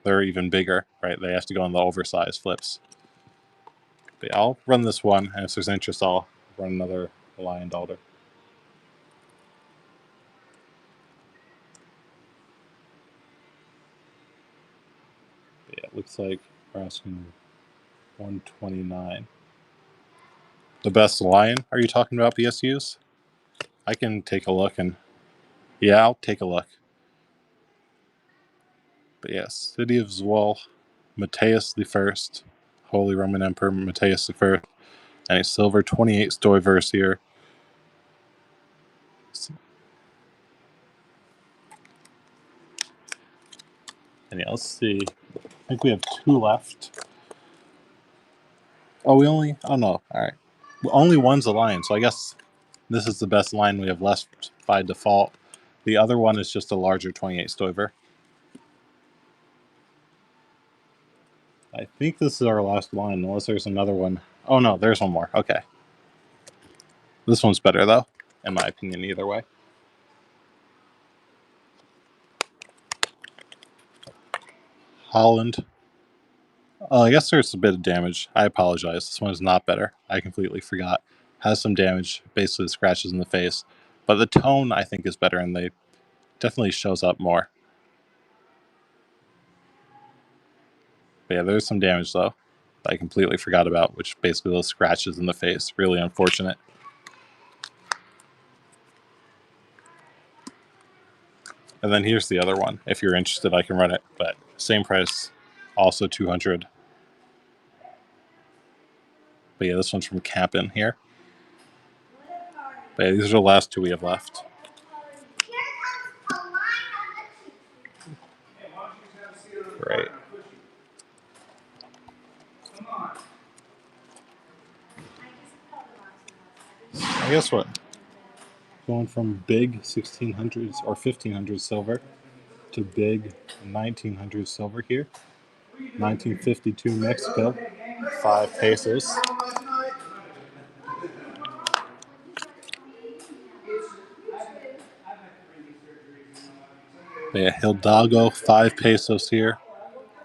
They're even bigger, right? They have to go on the oversized flips. But yeah, I'll run this one, and if there's interest, I'll run another lion dollar. But yeah, it looks like we're asking 129. The best lion? Are you talking about BSUs? I can take a look, and yeah, I'll take a look. But yes, City of Zwol, Matthias I, Holy Roman Emperor Matthias I, and a silver 28 Stoivers here. And yeah, let's see. I think we have 2 left. Oh, no. All right. Only one's a lion, so I guess this is the best line we have left by default. The other one is just a larger 28 Stoiver. I think this is our last line, unless there's another one. Oh, no, there's one more. Okay. This one's better, though, in my opinion, either way. Holland. I guess there's a bit of damage. I apologize. This one is not better. I completely forgot. Has some damage, basically scratches in the face. But the tone, I think, is better, and they definitely shows up more. But yeah, there's some damage, though, that I completely forgot about, which basically those scratches in the face. Really unfortunate. And then here's the other one. If you're interested, I can run it. But same price, also 200. But yeah, this one's from Cap'n here. But yeah, these are the last 2 we have left. Right. I guess what? Going from big 1600s or 1500s silver to big 1900s silver here. 1952 Mexico, 5 pesos. Yeah, Hidalgo, 5 pesos here.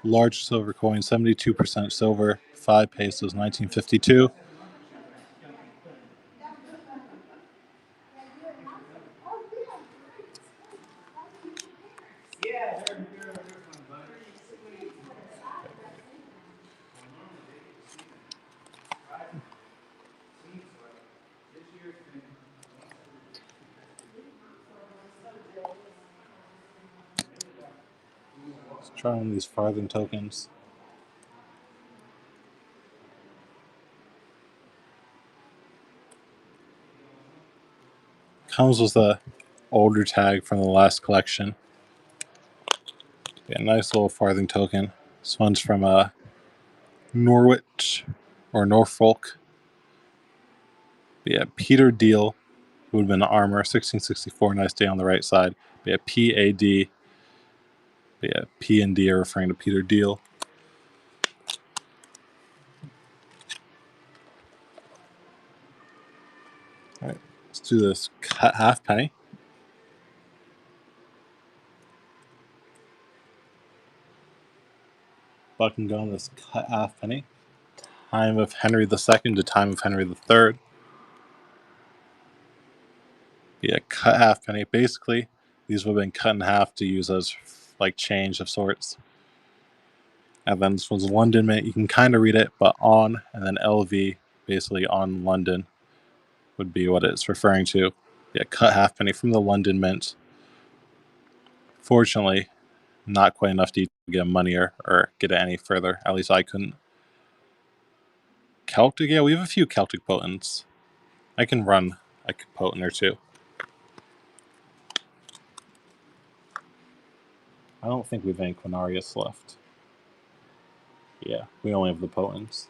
Large silver coin, 72% silver, 5 pesos, 1952. Let's try one of these farthing tokens. Comes with a older tag from the last collection. Yeah, nice little farthing token. This one's from Norwich or Norfolk. But yeah, Peter Deal, who would have been armor, 1664, nice day on the right side. But yeah, PAD. But yeah, P and D are referring to Peter Deal. All right, let's do this cut half penny. Buck and go on this cut half penny. Time of Henry II to time of Henry III. Yeah, cut half penny. Basically, these would have been cut in half to use as like change of sorts. And then this one's London Mint. You can kind of read it, but on and then LV, basically on London, would be what it's referring to. Yeah, cut half penny from the London Mint. Fortunately, not quite enough to get money or get it any further. At least I couldn't. Celtic? Yeah, we have a few Celtic potents. I can run a potent or two. I don't think we have any Quinarius left. Yeah, we only have the potents.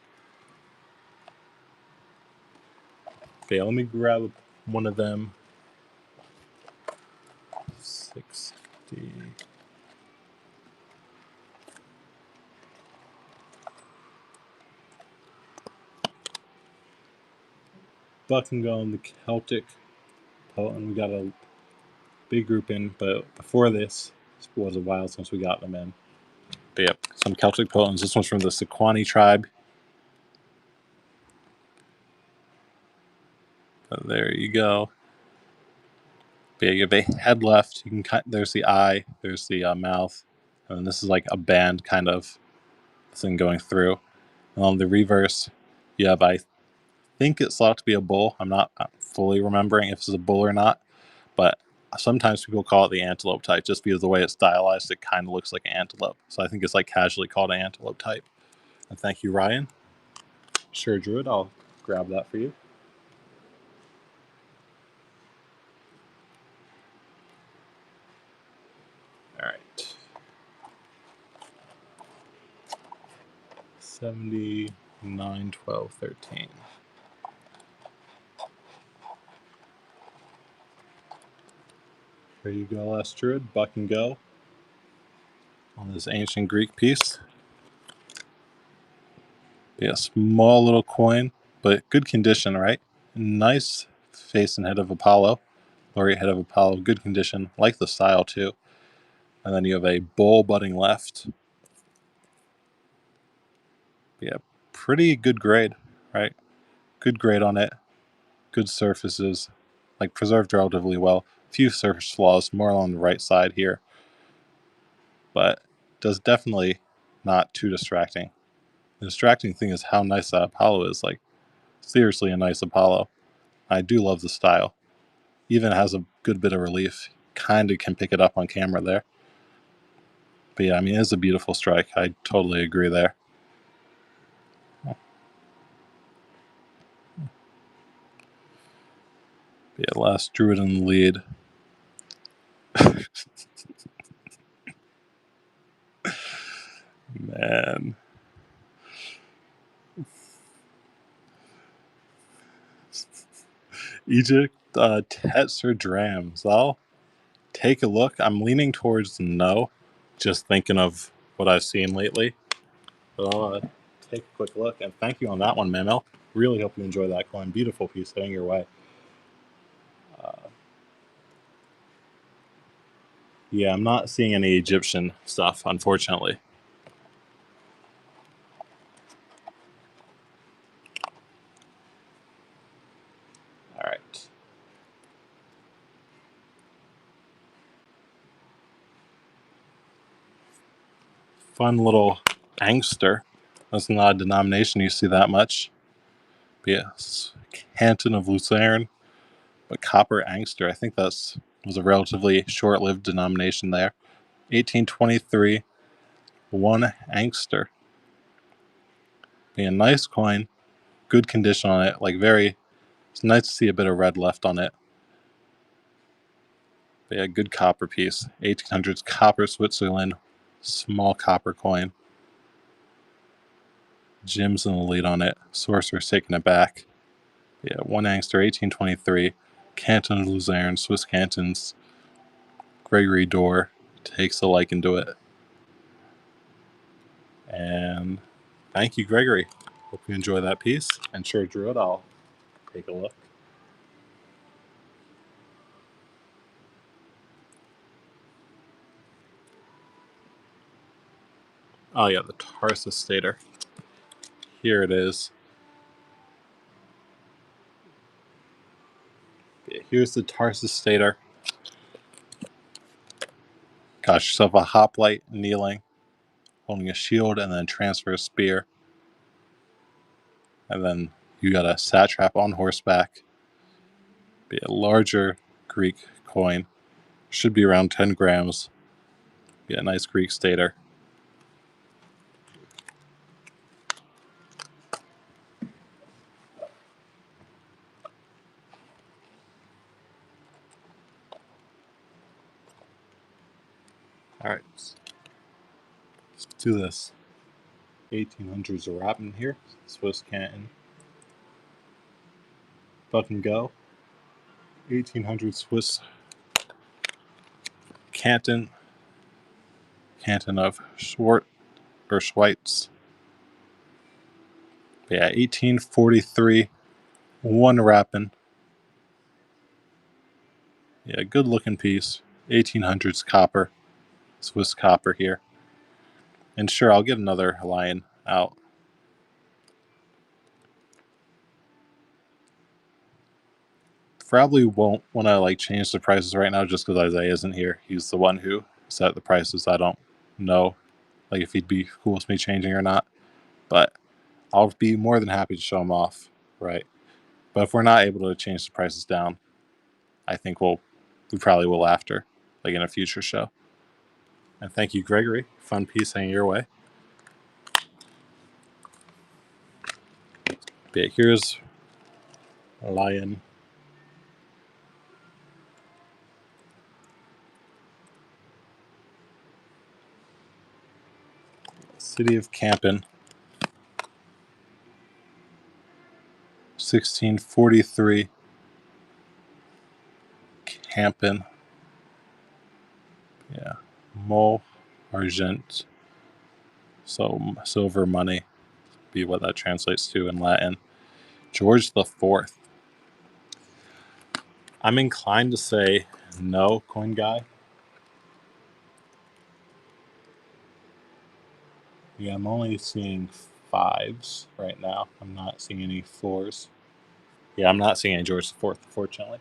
Okay, let me grab one of them. 60. Buck and go in the Celtic potent. We got a big group in, but before this, it was a while since we got them in. But yep, some Celtic potents. This one's from the Sequani tribe. But there you go. But yeah, you have a head left. You can there's the eye, there's the mouth, and this is like a band kind of thing going through. And on the reverse, you have, I think it's thought to be a bull. I'm not fully remembering if it's a bull or not, but sometimes people call it the antelope type just because the way it's stylized, it kind of looks like an antelope. So I think it's like casually called an antelope type. And thank you, Ryan. Sure, Druid. I'll grab that for you. All right. 79, 12, 13. There you go, last Druid. Buck and go on this ancient Greek piece. Yeah, small little coin, but good condition, right? Nice face and head of Apollo. Laureate head of Apollo, good condition. Like the style, too. And then you have a bull budding left. Yeah, pretty good grade, right? Good grade on it. Good surfaces. Like, preserved relatively well. Few surface flaws, more on the right side here. But does definitely not too distracting. The distracting thing is how nice that Apollo is. Like, seriously a nice Apollo. I do love the style. Even has a good bit of relief. Kind of can pick it up on camera there. But yeah, I mean, it's a beautiful strike. I totally agree there. But yeah, last Druid in the lead. Man. Egypt, Tets or Drams? I'll take a look. I'm leaning towards no, just thinking of what I've seen lately. But I'll take a quick look. And thank you on that one, Mamel. Really hope you enjoy that coin. Beautiful piece heading your way. Yeah, I'm not seeing any Egyptian stuff, unfortunately. All right. Fun little angster. That's not a denomination you see that much. But yes, Canton of Lucerne, but copper angster. I think that's was a relatively short-lived denomination there. 1823, one angster. Be a nice coin, good condition on it. Like it's nice to see a bit of red left on it. But yeah, good copper piece. 1800s copper Switzerland, small copper coin. Jim's in the lead on it. Sorcerer's taking it back. Yeah, one angster, 1823. Canton of Luzerne, Swiss cantons. Gregory Dorr takes a liking to it. And thank you, Gregory. Hope you enjoy that piece. And sure, Druid, I'll take a look. Oh, yeah, the Tarsus Stater. Here it is. Yeah, here's the Tarsus Stater. Got yourself a hoplite kneeling, holding a shield, and then transfer a spear. And then you got a satrap on horseback. Be a larger Greek coin. Should be around 10 grams. Be a nice Greek stater. All right, let's do this. 1800s are wrapping here. Swiss Canton. Buck and go. 1800 Swiss Canton. Canton of Schweitz. Yeah, 1843. One wrapping. Yeah, good looking piece. 1800s copper. Swiss copper here. And sure, I'll get another lion out. Probably won't want to change the prices right now just because Isaiah isn't here. He's the one who set the prices. I don't know if he'd be cool with me changing or not. But I'll be more than happy to show him off, right? But if we're not able to change the prices down, I think we probably will after, in a future show. And thank you, Gregory. Fun piece hanging your way. But here's a lion. City of Campen. 1643. Campen. Yeah. Mot argent. So silver money be what that translates to in Latin. George the Fourth. I'm inclined to say no, coin guy. Yeah, I'm only seeing fives right now. I'm not seeing any fours. Yeah, I'm not seeing any George the Fourth, unfortunately.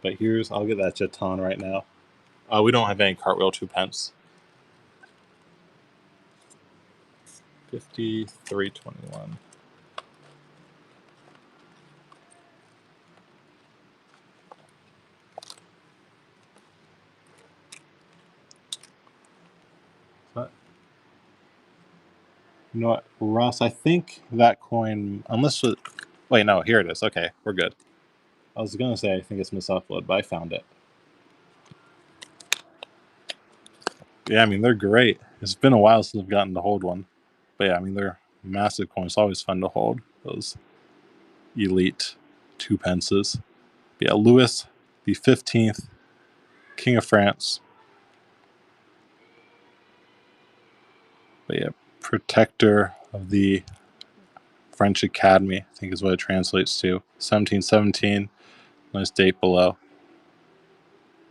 But I'll get that jeton right now. We don't have any cartwheel 2 pence. 53.21. But you know what, Ross? I think that coin, wait, no, here it is. Okay, we're good. I was gonna say I think it's misupload, but I found it. Yeah, I mean they're great. It's been a while since I've gotten to hold one, but yeah, I mean they're massive coins. It's always fun to hold those elite 2 pences. Yeah, Louis the 15th, King of France. But yeah, protector of the French Academy, I think is what it translates to. 1717. Nice date below.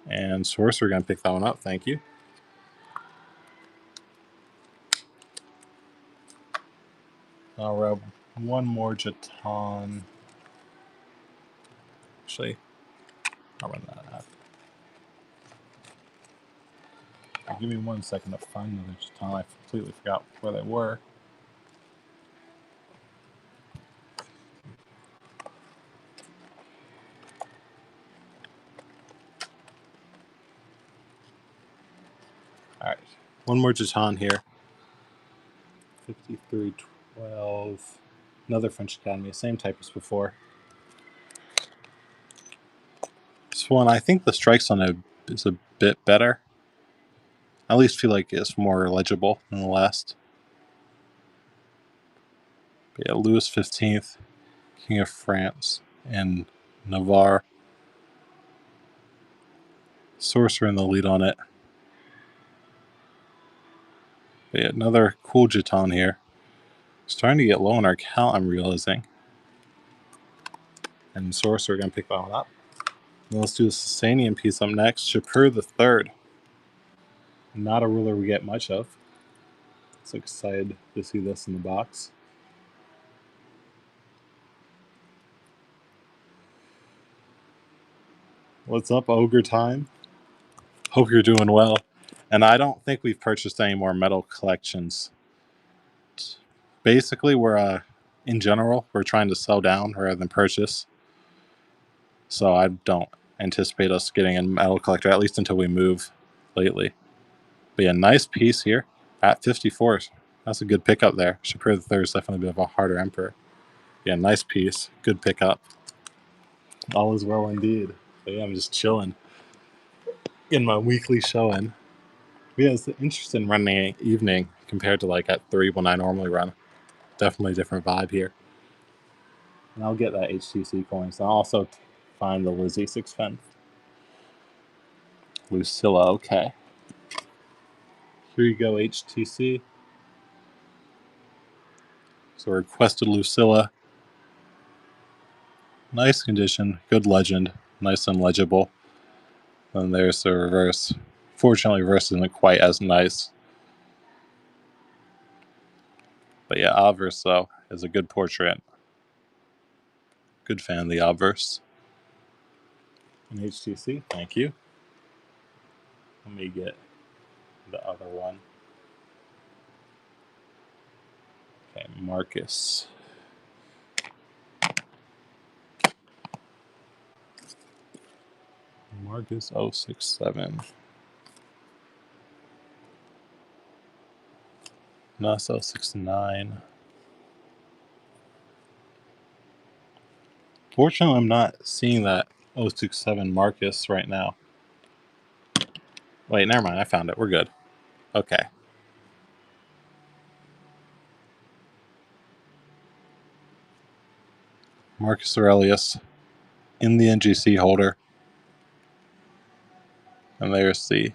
And source, we're going to pick that one up. Thank you. Now we're up one more jeton. Actually, I'll run that out. Give me 1 second to find another jeton. I completely forgot where they were. All right, one more jeton here. 5312. Another French Academy, same type as before. This one, I think the strikes on it is a bit better. I at least feel like it's more legible than the last. But yeah, Louis 15th, King of France, and Navarre. Sorcerer in the lead on it. But yeah, another cool jeton here. Starting to get low on our count, I'm realizing. And Sorcerer, going to pick that one up. And let's do the Sasanian piece up next. Shapur the Third. Not a ruler we get much of. So excited to see this in the box. What's up, Ogre Time? Hope you're doing well. And I don't think we've purchased any more metal collections. Basically, in general, we're trying to sell down rather than purchase. So I don't anticipate us getting a metal collector, at least until we move lately. But yeah, nice piece here at 54. That's a good pickup there. Shapur the Third is definitely a bit of a harder emperor. Yeah, nice piece. Good pickup. All is well indeed. But yeah, I'm just chilling in my weekly showing. Yeah, it's interesting running at evening compared to like at 3 when I normally run. Definitely a different vibe here. And I'll get that HTC coin. So I'll also find the Lizzie sixpence. Lucilla, okay. Here you go, HTC. So requested Lucilla. Nice condition, good legend, nice and legible. Then there's the reverse. Fortunately, reverse isn't quite as nice. But yeah, obverse though is a good portrait. Good fan of the obverse. And HTC, thank you. Let me get the other one. Okay, Marcus. Marcus 067. Nas 069. Fortunately, I'm not seeing that 067 Marcus right now. Wait, never mind. I found it. We're good. Okay. Marcus Aurelius in the NGC holder. And there's the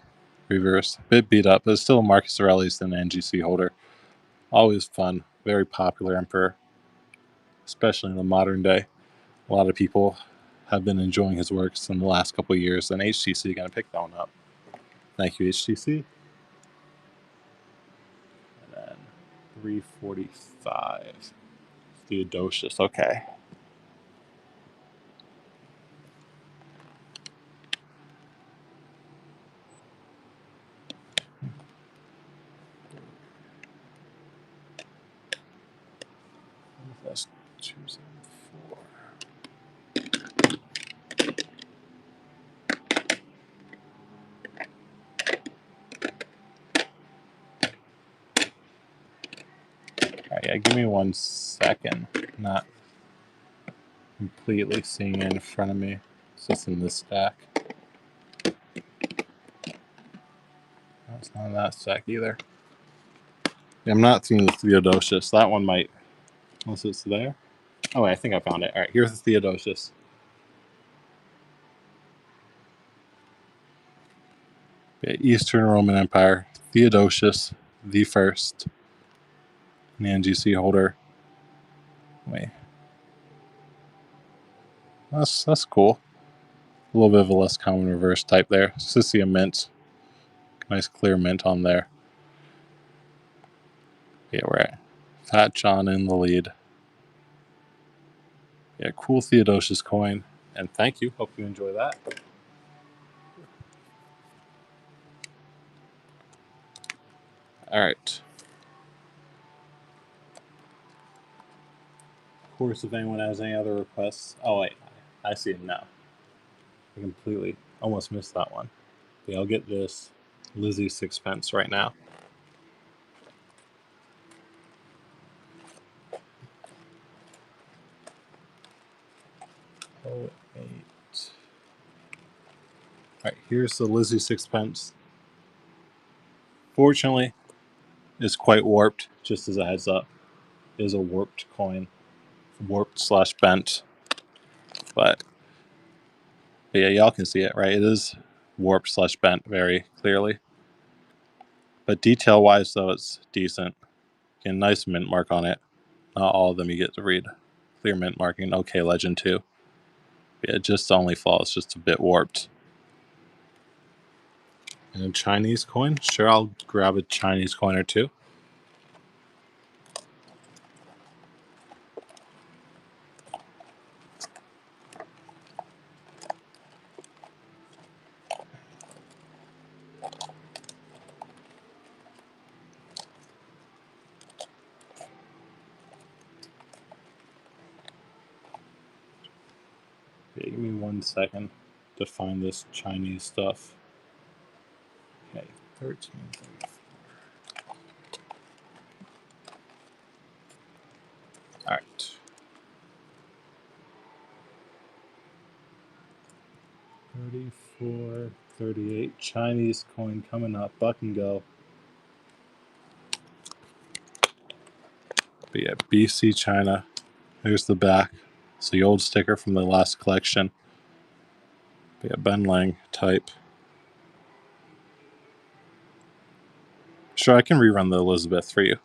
reverse. Bit beat up, but it's still Marcus Aurelius in the NGC holder. Always fun. Very popular emperor, especially in the modern day. A lot of people have been enjoying his works in the last couple of years, and HTC going to pick that one up. Thank you, HTC. And then 345. Theodosius. Okay. That's 274. All right, yeah, give me 1 second. Not completely seeing it in front of me. It's just in this stack. No, it's not in that stack either. Yeah, I'm not seeing the Theodosius. That one might, unless it's there. Oh, wait, I think I found it. All right, here's the Theodosius. Okay, Eastern Roman Empire. Theodosius the First. The NGC holder. Wait. That's cool. A little bit of a less common reverse type there. Sissia mint. Nice clear mint on there. Yeah, we're at Fat John in the lead. Yeah, cool Theodosius coin. And thank you. Hope you enjoy that. All right. Of course, if anyone has any other requests. Oh, wait. I see it now. I completely almost missed that one. Yeah, I'll get this Lizzie sixpence right now. Oh, 8. All right, here's the Lizzie sixpence. Fortunately, it's quite warped, just as a heads up. It is a warped coin. Warped / bent. But yeah, y'all can see it, right? It is warped / bent very clearly. But detail-wise, though, it's decent. Get a nice mint mark on it. Not all of them you get to read. Clear mint marking. Okay, legend too. Yeah, just the only flaw is just a bit warped. And a Chinese coin? Sure, I'll grab a Chinese coin or two. Okay, give me 1 second to find this Chinese stuff. Okay, 1334. All right. 34, 38. Chinese coin coming up. Buck and go. But yeah, BC China. There's the back. It's the old sticker from the last collection. But yeah, Ben Lang type. Sure, I can rerun the Elizabeth for you.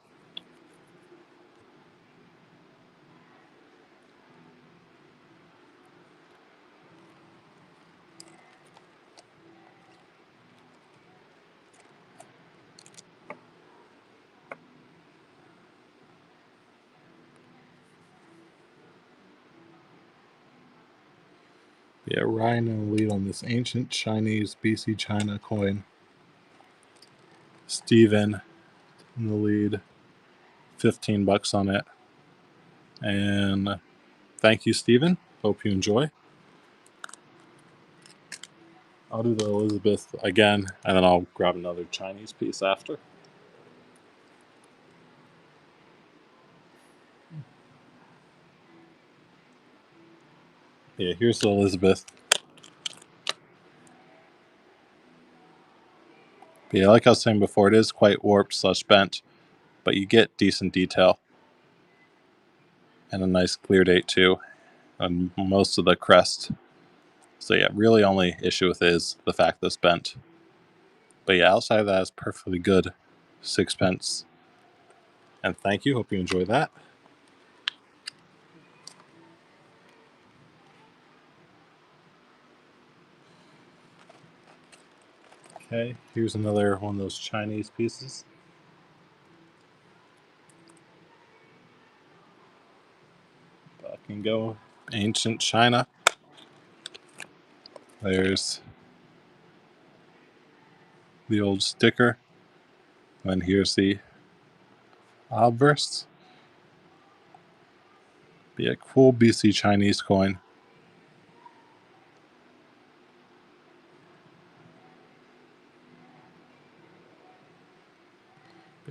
Yeah, Ryan in the lead on this ancient Chinese BC China coin. Steven in the lead, $15 on it. And thank you, Steven. Hope you enjoy. I'll do the Elizabeth again, and then I'll grab another Chinese piece after. Yeah, here's the Elizabeth. But yeah, like I was saying before, it is quite warped / bent, but you get decent detail. And a nice clear date too, on most of the crest. So yeah, really only issue with it is the fact that it's bent. But yeah, outside of that, it's perfectly good. 6p. And thank you. Hope you enjoy that. Okay, here's another one of those Chinese pieces. Back and go. Ancient China. There's the old sticker. And here's the obverse. Be a cool BC Chinese coin.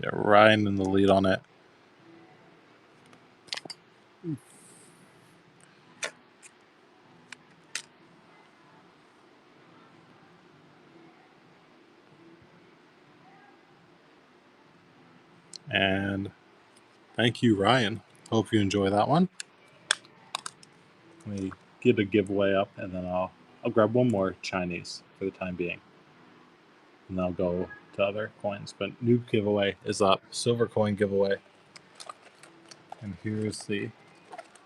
Yeah, Ryan in the lead on it. And thank you, Ryan. Hope you enjoy that one. Let me get a giveaway up, and then I'll grab one more Chinese for the time being. And I'll go to other coins. But new giveaway is up. Silver coin giveaway. And here's the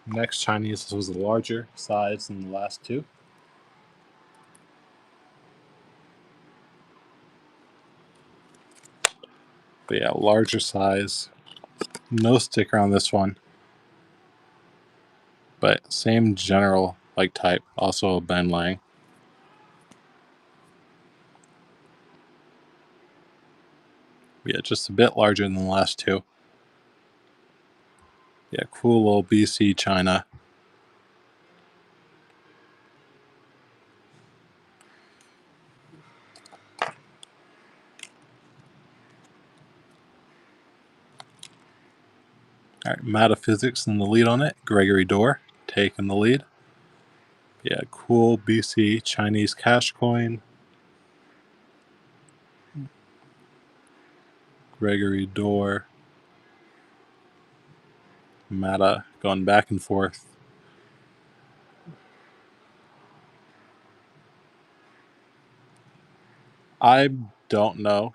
next Chinese. This was a larger size than the last two. But yeah, larger size. No sticker on this one. But same general like type. Also a Ben Lang. Yeah, just a bit larger than the last two. Yeah, cool little BC China. All right, Metaphysics in the lead on it. Gregory Dorr taking the lead. Yeah, cool BC Chinese cash coin. Gregory Dorr. Mata going back and forth. I don't know.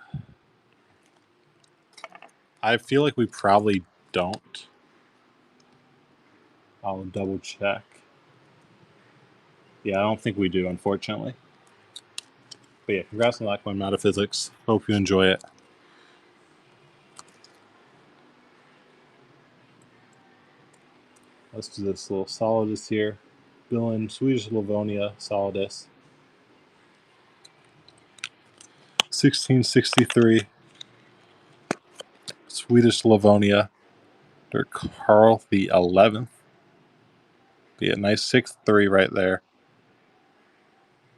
I feel like we probably don't. I'll double check. Yeah, I don't think we do, unfortunately. But yeah, congrats on that coin, Metaphysics. Hope you enjoy it. Let's do this little Solidus here. Villain, Swedish Livonia, Solidus. 1663. Swedish Livonia. They're Carl the 11th. Be a nice 6-3 right there.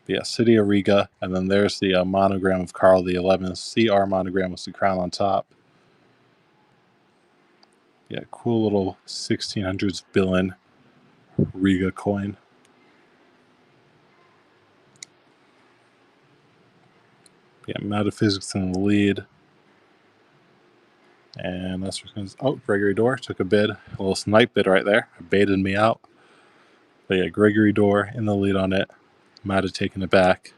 Yeah, City of Riga, and then there's the monogram of Carl the 11th. CR monogram with the crown on top. Yeah, cool little 1600s villain Riga coin. Yeah, Metaphysics in the lead. And that's Gregory Dorr took a bid. A little snipe bid right there. Baited me out. But yeah, Gregory Dorr in the lead on it. Might have taken it back.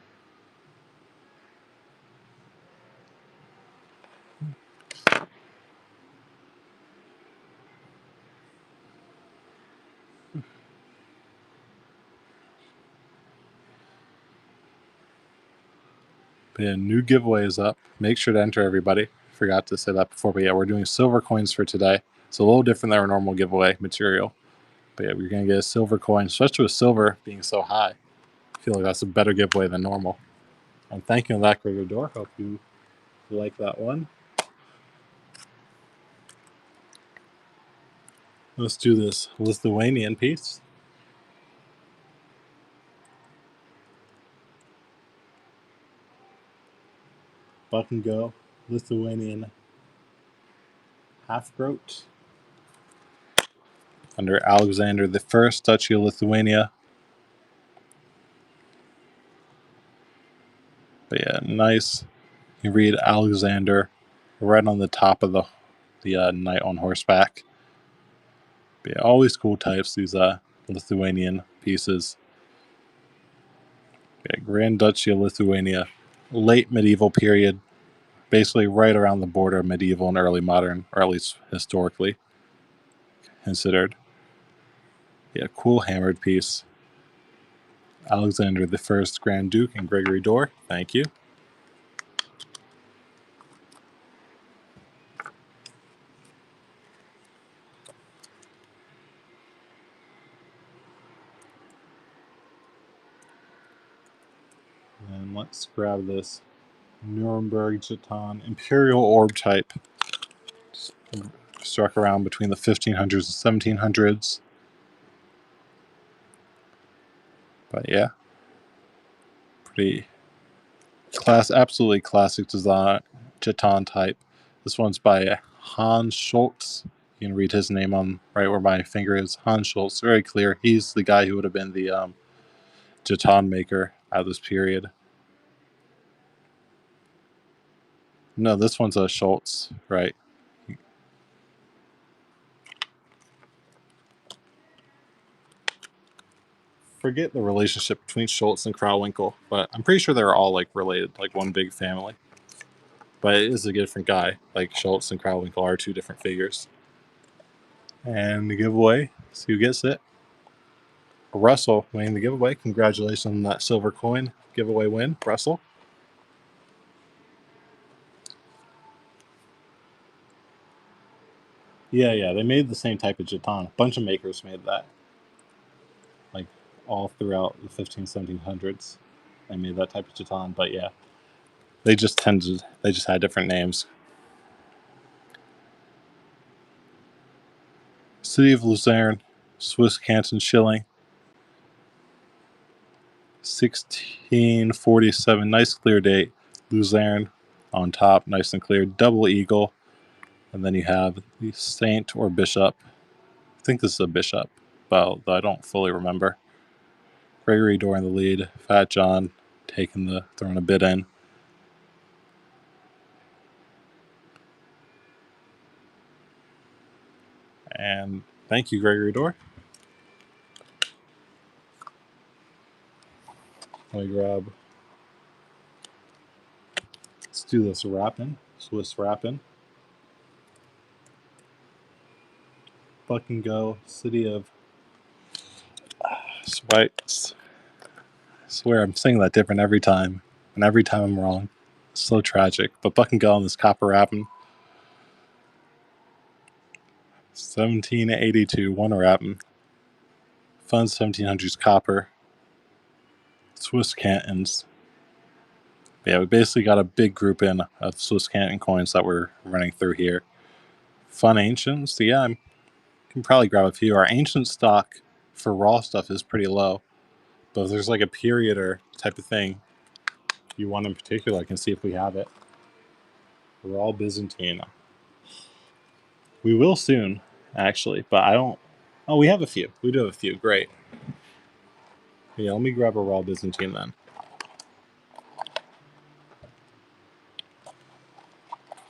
But yeah, new giveaway is up. Make sure to enter, everybody. Forgot to say that before. But yeah, we're doing silver coins for today. It's a little different than our normal giveaway material. But yeah, we're going to get a silver coin, especially with silver being so high. I feel like that's a better giveaway than normal. And thank you on that, Gregory Dorr. Hope you like that one. Let's do this Lithuanian piece. Buck and Go, Lithuanian half-groat. Under Alexander I, Duchy of Lithuania. But yeah, nice. You read Alexander right on the top of the knight on horseback. But yeah, always cool types, these Lithuanian pieces. Yeah, Grand Duchy of Lithuania, late medieval period, basically right around the border of medieval and early modern, or at least historically considered. Yeah, cool hammered piece. Alexander I, Grand Duke, and Gregory Dorr. Thank you. And let's grab this Nuremberg Jeton Imperial Orb type. Struck around between the 1500s and 1700s. But yeah, pretty absolutely classic design, Jeton type. This one's by Hans Schultz. You can read his name on right where my finger is. Hans Schultz, very clear. He's the guy who would have been the Jeton maker at this period. No, this one's a Schultz, right? Forget the relationship between Schultz and Krawinkel, but I'm pretty sure they're all like related, like one big family. But it is a different guy. Like Schultz and Krawinkel are two different figures. And the giveaway, see who gets it. Russell winning the giveaway. Congratulations on that silver coin giveaway win, Russell. Yeah, they made the same type of Jeton. A bunch of makers made that. Like all throughout the 1700s. They made that type of Jeton, but yeah. They just had different names. City of Luzerne, Swiss canton shilling. 1647, nice clear date. Luzerne on top, nice and clear. Double eagle. And then you have the saint or bishop. I think this is a bishop, but I don't fully remember. Gregory Dorr in the lead. Fat John throwing a bid in. And thank you, Gregory Dorr. Let me grab. Let's do this wrapping. Swiss wrapping. Buck and Go, City of Swipes. I swear I'm saying that different every time, and every time I'm wrong. It's so tragic. But Buck and Go on this copper wrapping. 1782, one wrapping. Fun 1700s copper. Swiss cantons. Yeah, we basically got a big group in of Swiss canton coins that we're running through here. Fun ancients. Yeah, I can probably grab a few. Our ancient stock for raw stuff is pretty low. But if there's like a period or type of thing you want in particular, I can see if we have it. Raw Byzantine. We will soon, actually, but I don't. Oh, we have a few. We do have a few. Great. Yeah, let me grab a raw Byzantine then.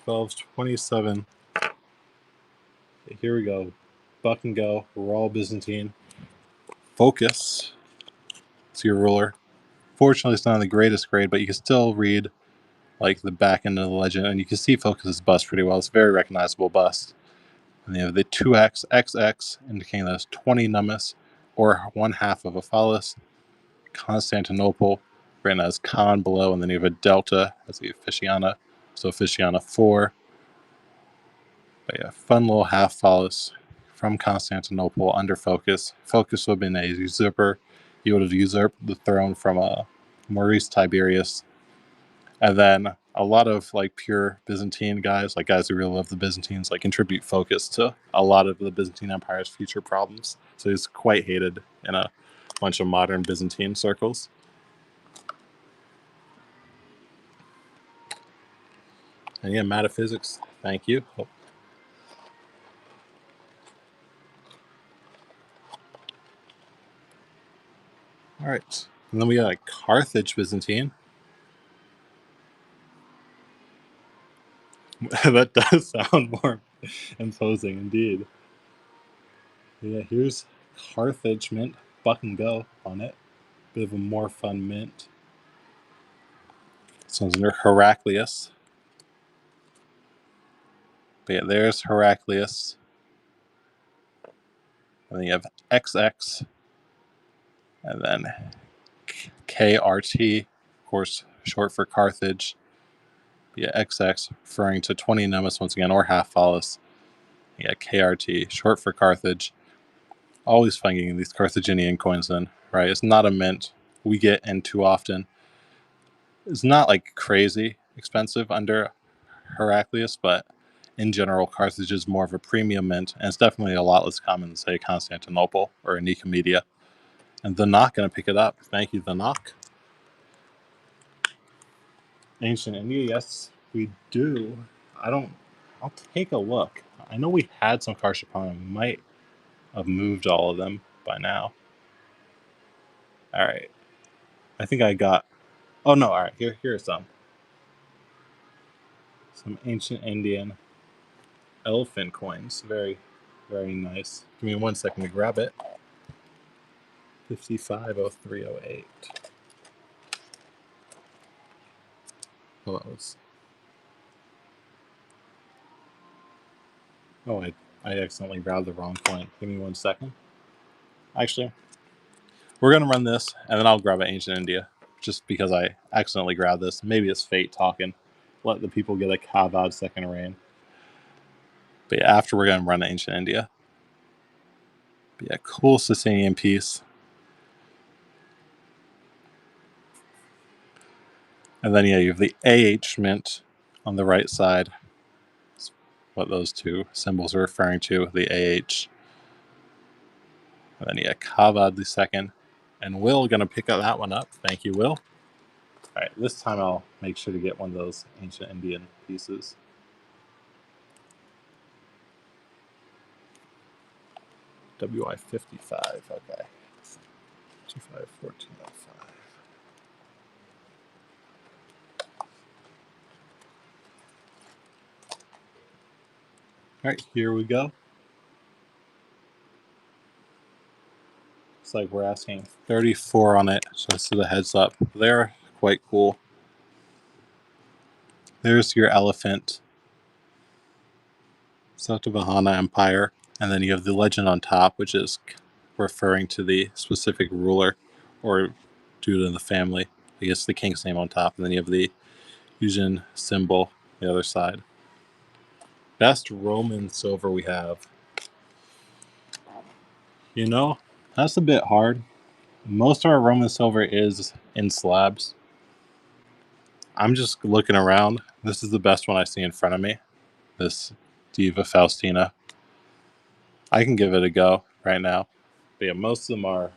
12s, 27. Okay, here we go. Buck and go. We're all Byzantine. Focus. It's your ruler. Fortunately, it's not in the greatest grade, but you can still read like the back end of the legend, and you can see Focus's bust pretty well. It's a very recognizable bust. And you have the 2x XX, indicating that it's 20 nummus, or 1/2 of a phallus. Constantinople, written as Con below, and then you have a delta as the Officiana, so Officiana 4. But yeah, fun little half phallus from Constantinople under Focus. Focus would have been a usurper. He would have usurped the throne from Maurice Tiberius. And then a lot of like pure Byzantine guys, like guys who really love the Byzantines, like contribute Focus to a lot of the Byzantine Empire's future problems. So he's quite hated in a bunch of modern Byzantine circles. And yeah, metaphysics, thank you. Oh. All right. And then we got a Carthage Byzantine. That does sound more imposing indeed. Yeah, here's Carthage mint, buck and go on it. Bit of a more fun mint. This one's under Heraclius. But yeah, there's Heraclius. And then you have XX. And then KRT, of course, short for Carthage. But yeah, XX, referring to 20 nummus once again, or half phallus. Yeah, KRT, short for Carthage. Always fun getting these Carthaginian coins in, right? It's not a mint we get in too often. It's not like crazy expensive under Heraclius, but in general, Carthage is more of a premium mint, and it's definitely a lot less common than, say, Constantinople or Nicomedia. And the Knock going to pick it up. Thank you, the Knock. Ancient India, yes, we do. I'll take a look. I know we had some Karshapana. We might have moved all of them by now. All right. I think I got. Oh no! All right, here are some ancient Indian elephant coins. Very, very nice. Give me 1 second to grab it. 550308. Close. Oh, I accidentally grabbed the wrong coin. Give me 1 second. Actually, we're gonna run this, and then I'll grab an ancient India, just because I accidentally grabbed this. Maybe it's fate talking. Let the people get a Kavad second reign. But yeah, after we're gonna run ancient India. But yeah, cool Sasanian piece. And then yeah, you have the AH mint on the right side. That's what those two symbols are referring to, the AH. And then yeah, Kavad the second. And Will gonna pick up that one up. Thank you, Will. All right, this time I'll make sure to get one of those ancient Indian pieces. WI55, okay. 251405. All right, here we go. Looks like we're asking 34 on it, just as a heads up. They're quite cool. There's your elephant, Satavahana Empire, and then you have the legend on top, which is referring to the specific ruler or due to the family. I guess the king's name on top, and then you have the Fusion symbol on the other side. Best Roman silver we have. You know, that's a bit hard. Most of our Roman silver is in slabs. I'm just looking around. This is the best one I see in front of me. This Diva Faustina. I can give it a go right now. But yeah, most of them are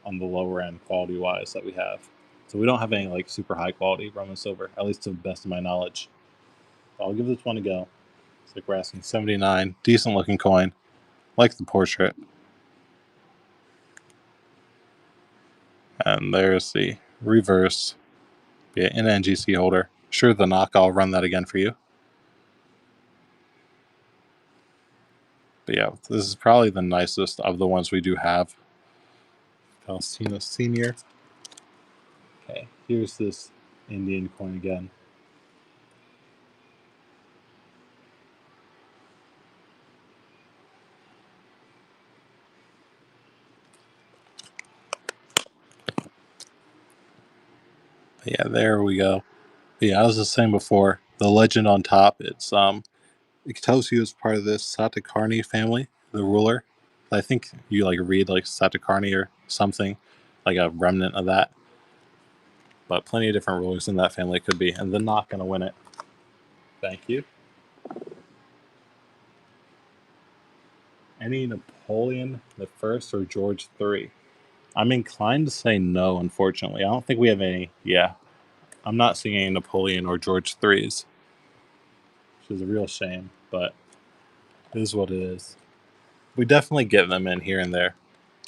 on the lower end quality wise that we have. So we don't have any like super high quality Roman silver, at least to the best of my knowledge. I'll give this one a go. It's like we're asking 79. Decent looking coin. Like the portrait. And there's the reverse. Be an NGC holder. Sure, the Knock. I'll run that again for you. But yeah, this is probably the nicest of the ones we do have. Palestina Senior. Okay, here's this Indian coin again. But yeah, there we go. But yeah, I was just saying before, the legend on top, it tells you it's part of this Satakarni family, the ruler. I think you like read like Satakarni or something, like a remnant of that. But plenty of different rulers in that family it could be, and they're not going to win it. Thank you. Any Napoleon the First or George III? I'm inclined to say no. Unfortunately, I don't think we have any. Yeah, I'm not seeing any Napoleon or George III's, which is a real shame. But it is what it is. We definitely get them in here and there.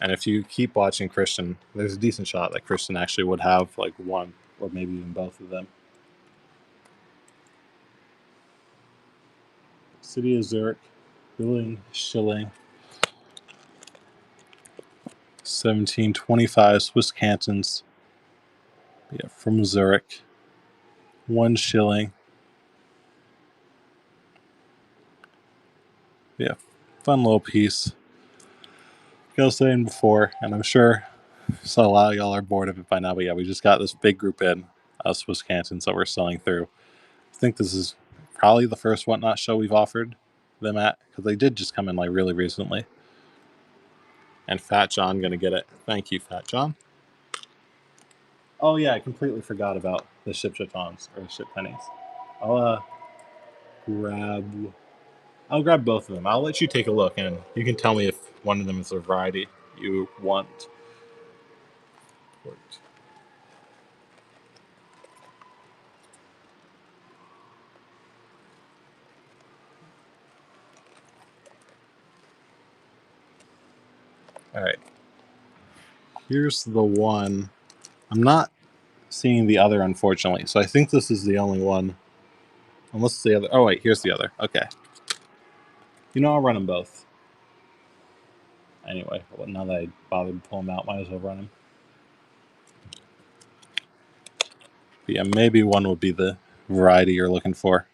And if you keep watching Christian, there's a decent shot that Christian actually would have like one or maybe even both of them. City of Zurich, Billing, Schilling, 1725 Swiss cantons. Yeah, from Zurich, 1 shilling. Yeah, fun little piece. Like I was saying before, and I'm sure so a lot of y'all are bored of it by now, but yeah, we just got this big group in Swiss cantons that we're selling through. I think this is probably the first Whatnot show we've offered them at, because they did just come in like really recently. And Fat John gonna get it. Thank you, Fat John. Oh yeah, I completely forgot about the ship jetons or the ship pennies. I'll grab. I'll grab both of them. I'll let you take a look, and you can tell me if one of them is a variety you want. All right. Here's the one. I'm not seeing the other, unfortunately. So I think this is the only one. Unless the other. Oh wait, here's the other. Okay. You know, I'll run them both. Anyway, well, now that I bothered to pull them out, might as well run them. But yeah, maybe one would be the variety you're looking for.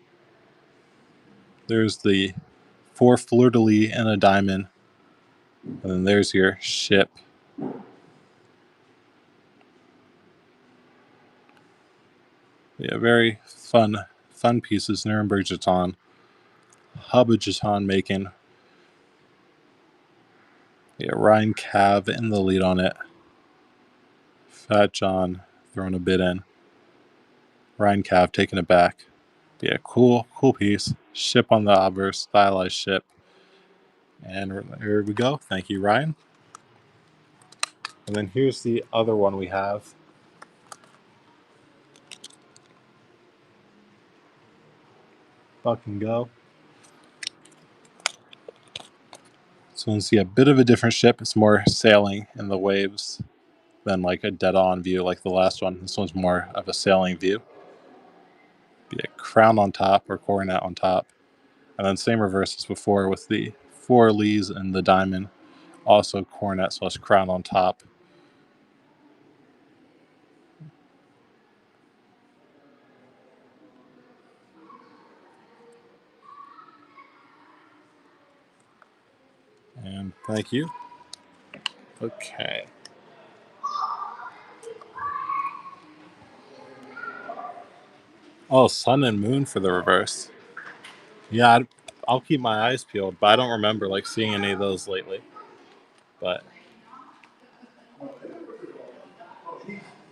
There's the 4 fleur-de-lis and a diamond. And then there's your ship. Yeah, very fun pieces. Nuremberg Jeton. Hubba Jeton making. Yeah, Ryan Cav in the lead on it. Fat John throwing a bit in. Ryan Cav taking it back. Yeah, cool piece. Ship on the obverse, stylized ship. And here we go. Thank you, Ryan. And then here's the other one we have. Buck and go. This one's a bit of a different ship. It's more sailing in the waves than like a dead-on view like the last one. This one's more of a sailing view. Be a crown on top or coronet on top. And then same reverse as before with the 4 lees and the diamond. Also coronet / crown on top. And thank you. Okay. Oh, sun and moon for the reverse. Yeah, I'll keep my eyes peeled, but I don't remember like seeing any of those lately. But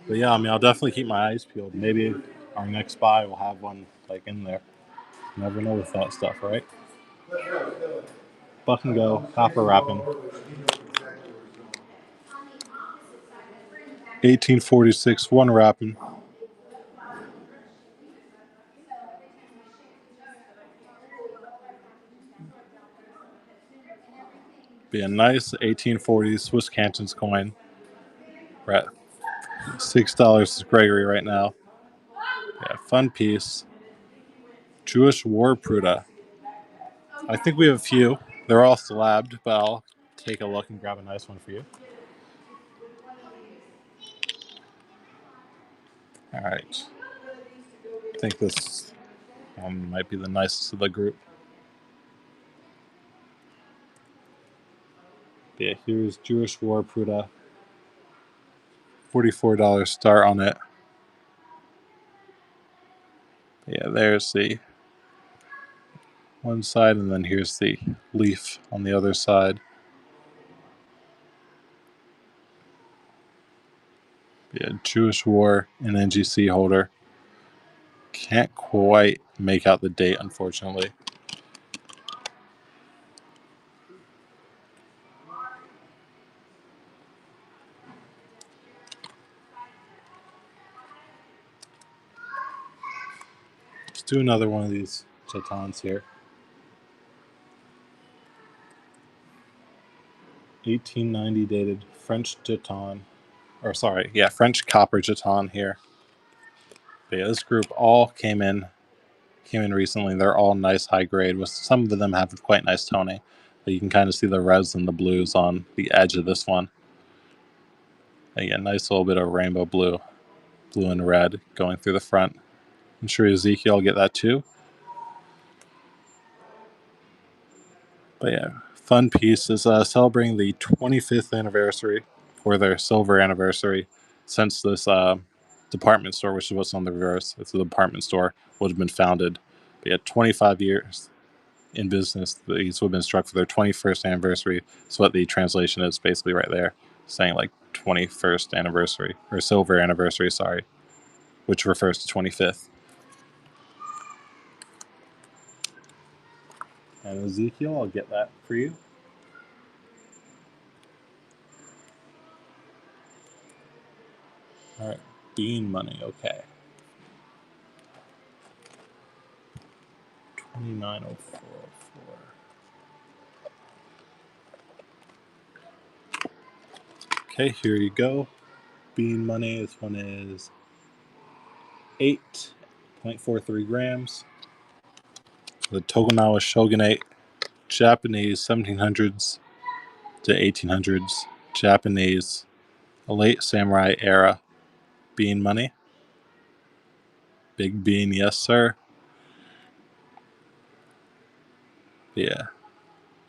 yeah, I mean, I'll definitely keep my eyes peeled. Maybe our next buy will have one like in there. Never know with that stuff, right? Buck and go, copper wrapping. 1846, 1 wrapping. Be a nice 1840s Swiss Cantons coin. We're at $6 Gregory right now. Yeah, fun piece. Jewish war Pruda. I think we have a few. They're all slabbed, but I'll take a look and grab a nice one for you. All right. I think this one might be the nicest of the group. Yeah, here's Jewish War Pruda. $44 start on it. Yeah, there's the one side, and then here's the leaf on the other side. Yeah, Jewish War and NGC holder. Can't quite make out the date, unfortunately. Let's do another one of these Chetons here. 1890 dated French Cheton. Or sorry, yeah, French copper Cheton here. But yeah, this group all came in recently. They're all nice high grade, with some of them have quite nice toning. But you can kind of see the reds and the blues on the edge of this one. Again, nice little bit of rainbow blue and red going through the front. I'm sure Ezekiel will get that too. But yeah, fun piece is celebrating the 25th anniversary, or their silver anniversary, since this department store, which is what's on the reverse, it's a department store, would have been founded. But yeah, 25 years in business. These would have been struck for their 21st anniversary. So what the translation is basically right there, saying like 21st anniversary, or silver anniversary, sorry, which refers to 25th. And Ezekiel, I'll get that for you. All right, bean money, okay. 290404. Okay, here you go. Bean money. This one is 8.43 grams. The Tokugawa Shogunate, Japanese 1700s to 1800s, Japanese, a late samurai era bean money. Big bean, yes, sir. Yeah.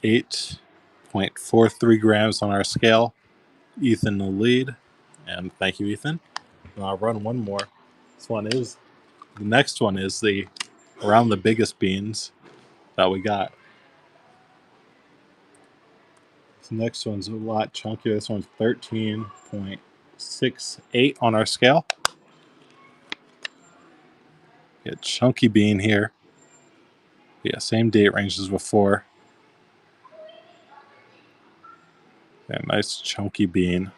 8.43 grams on our scale. Ethan the lead. And thank you, Ethan. And I'll run one more. The next one is around the biggest beans that we got. This next one's a lot chunkier. This one's 13.68 on our scale. Get chunky bean here. Yeah, same date range as before. Yeah, nice chunky bean.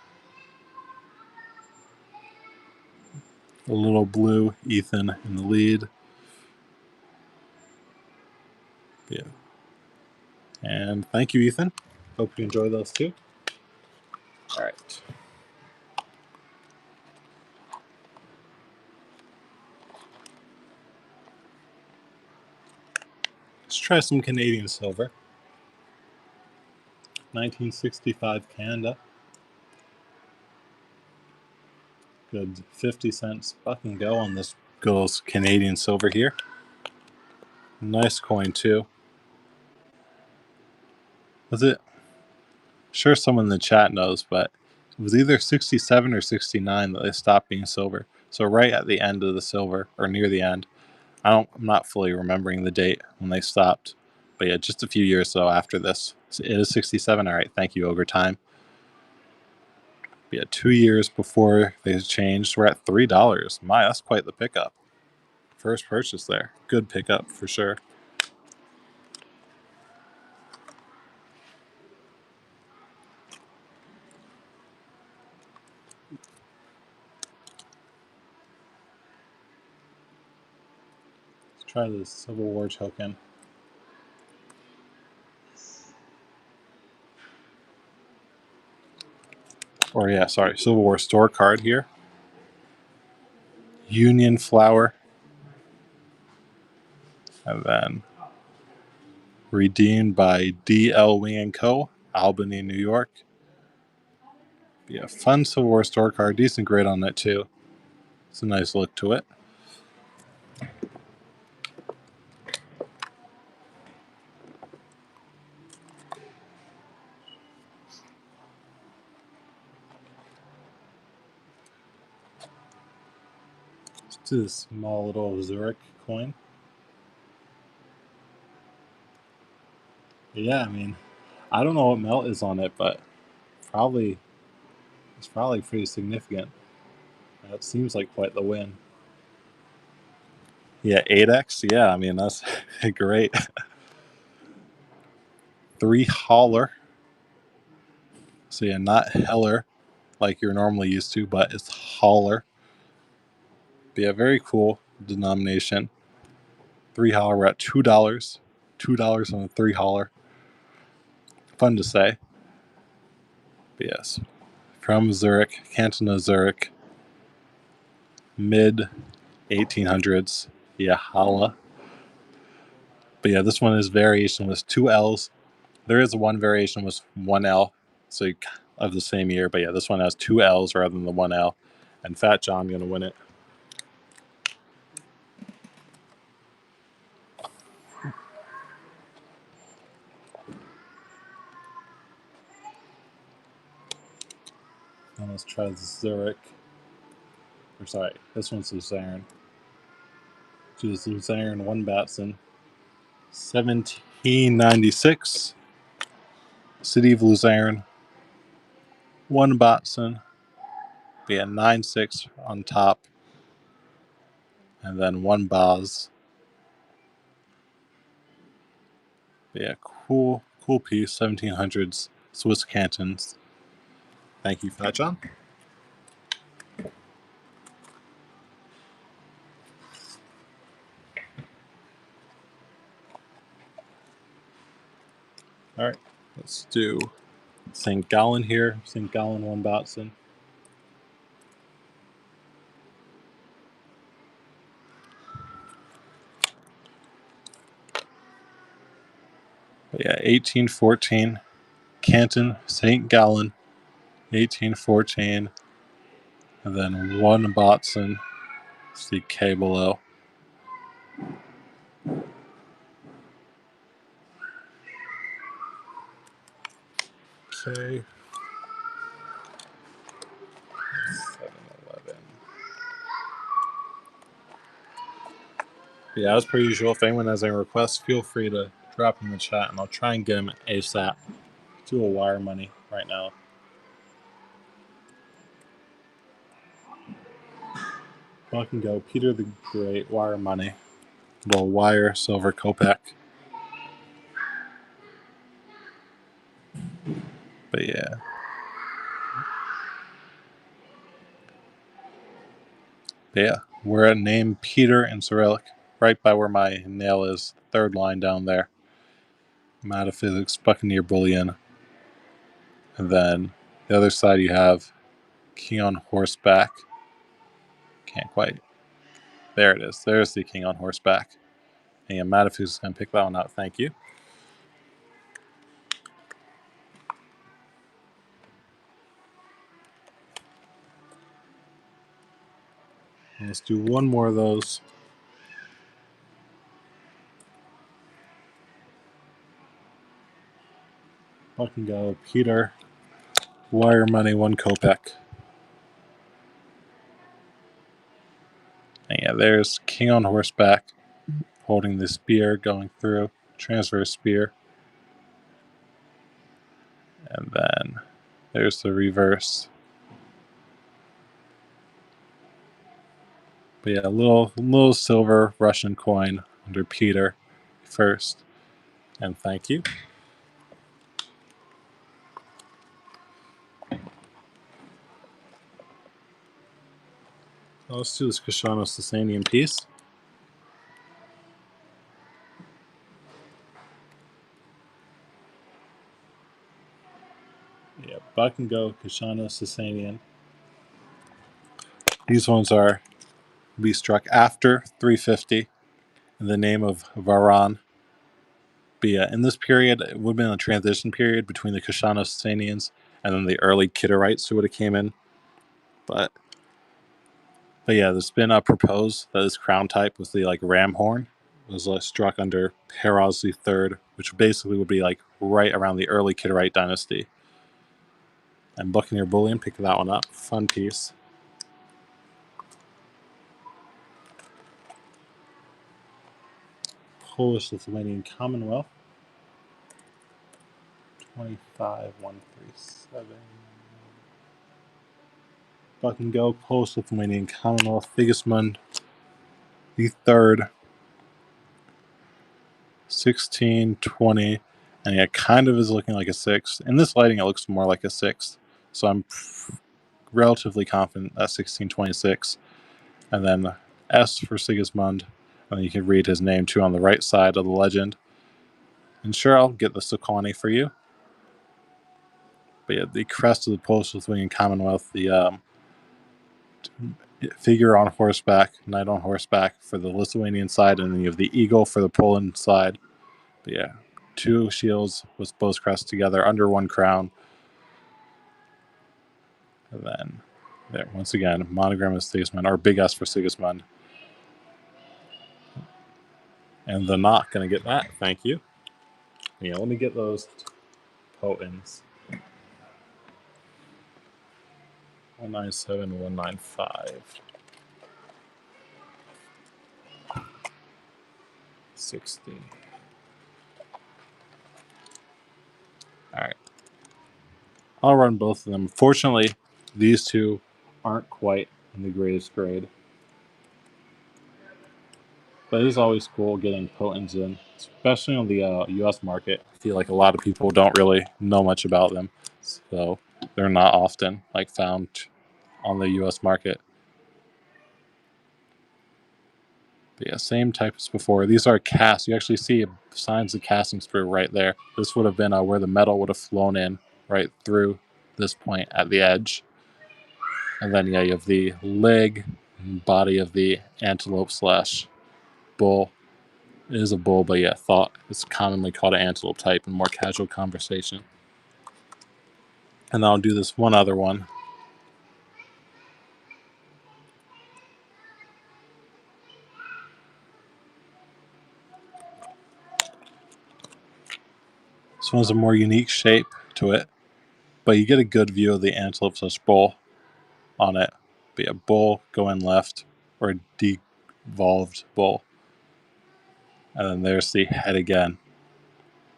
A little blue, Ethan in the lead. Yeah. And thank you, Ethan. Hope you enjoy those too. All right. Let's try some Canadian silver. 1965 Canada. Good 50 cents buck and go on this good old Canadian silver here. Nice coin too. Was it? Sure, someone in the chat knows, but it was either 67 or 69 that they stopped being silver. So right at the end of the silver, or near the end. I'm not fully remembering the date when they stopped. But yeah, just a few years though after this. So it is 67. All right, thank you, Ogre Time. Yeah, 2 years before they changed, we're at $3. My, that's quite the pickup. First purchase there. Good pickup for sure. Let's try this Civil War token. Or yeah, sorry, Civil War store card here. Union flower. And then Redeemed by D.L. Wing & Co., Albany, New York. Yeah, fun Civil War store card. Decent grade on it, too. It's a nice look to it. Let's do this small little Zurich coin. Yeah, I mean, I don't know what melt is on it, but it's probably pretty significant. That seems like quite the win. Yeah, 8x. Yeah, I mean, that's great. 3 holler. So yeah, not Heller like you're normally used to, but it's holler. But yeah, very cool denomination. 3 holler, we're at $2. $2 on a 3 holler. Fun to say. But yes, from Zurich, Canton of Zurich, mid 1800s. Yeah, holla. But yeah, this one is variation with 2 L's. There is one variation with 1 L, so of the same year. But yeah, this one has 2 L's rather than the 1 L. And Fat John going to win it. Now let's try Zurich. Or sorry, this one's Luzerne. To this Luzerne, 1 Batson. 1796. City of Luzerne. 1 Batson. Be a 9.6 on top. And then 1 Baz. But yeah, cool piece. 1700s Swiss cantons. Thank you, Fat John. All right, let's do St. Gallen here. St. Gallen, 1 Batson. But yeah, 1814. Canton, St. Gallen, 1814. And then 1 Batson. See K below. Okay. 7-11. Yeah, as per usual, if anyone has any requests, feel free to drop them in the chat, and I'll try and get them ASAP. Do a wire money right now. Buck and go. Peter the Great, wire money. Little wire, silver Kopeck. But yeah. But yeah, we're at name Peter and Cyrillic, right by where my nail is. 3rd line down there. Metaphysics, Buccaneer Bullion. And then the other side you have King on Horseback. Can't quite. There it is. There's the King on Horseback. And yeah, Metaphysics is going to pick that one out. Thank you. And let's do one more of those. Buck and go. Peter. Wire money, 1 Kopeck. And yeah, there's King on Horseback holding the spear going through. Transverse spear. And then there's the reverse. But yeah, a little silver Russian coin under Peter first. And thank you. Let's do this Kashano Sasanian piece. Yeah, Buck and go Kashano Sasanian. These ones are be struck after 350 in the name of Varan. But yeah, in this period, it would have been a transition period between the Kushano-Sasanians and then the early Kidarites who would have came in. But yeah, there's been proposed that this crown type with the like ram horn was struck under Heroes III, which basically would be like right around the early Kiddarite dynasty. And Buccaneer Bullion, pick that one up. Fun piece. Polish-Lithuanian Commonwealth. 25137. Fucking go. Polish-Lithuanian Commonwealth. Sigismund the Third. 1620. And yeah, kind of is looking like a 6. In this lighting, it looks more like a 6. So I'm relatively confident that's 1626. And then S for Sigismund. And then you can read his name too on the right side of the legend. And sure, I'll get the Sokoni for you. But yeah, the crest of the Polish-Lithuanian Commonwealth, the figure on horseback, knight on horseback for the Lithuanian side, and then you have the eagle for the Poland side. But yeah, 2 shields with both crests together under 1 crown. And then there, once again, monogram of Sigismund, or big S for Sigismund. And the not going to get that. Thank you. Yeah, let me get those potens. 197, 195. 60. Alright. I'll run both of them. Fortunately, these two aren't quite in the greatest grade. But it is always cool getting potens in, especially on the US market. I feel like a lot of people don't really know much about them. So they're not often like found on the US market. But yeah, same type as before. These are cast. You actually see signs of casting through right there. This would have been where the metal would have flown in right through this point at the edge. And then yeah, you have the leg and body of the antelope / bull. It is a bull, but yeah, thought it's commonly called an antelope type in more casual conversation. And I'll do this one other one. This one's a more unique shape to it, but you get a good view of the antelope / bull on it. Be a bull going left, or a devolved bull. And then there's the head again.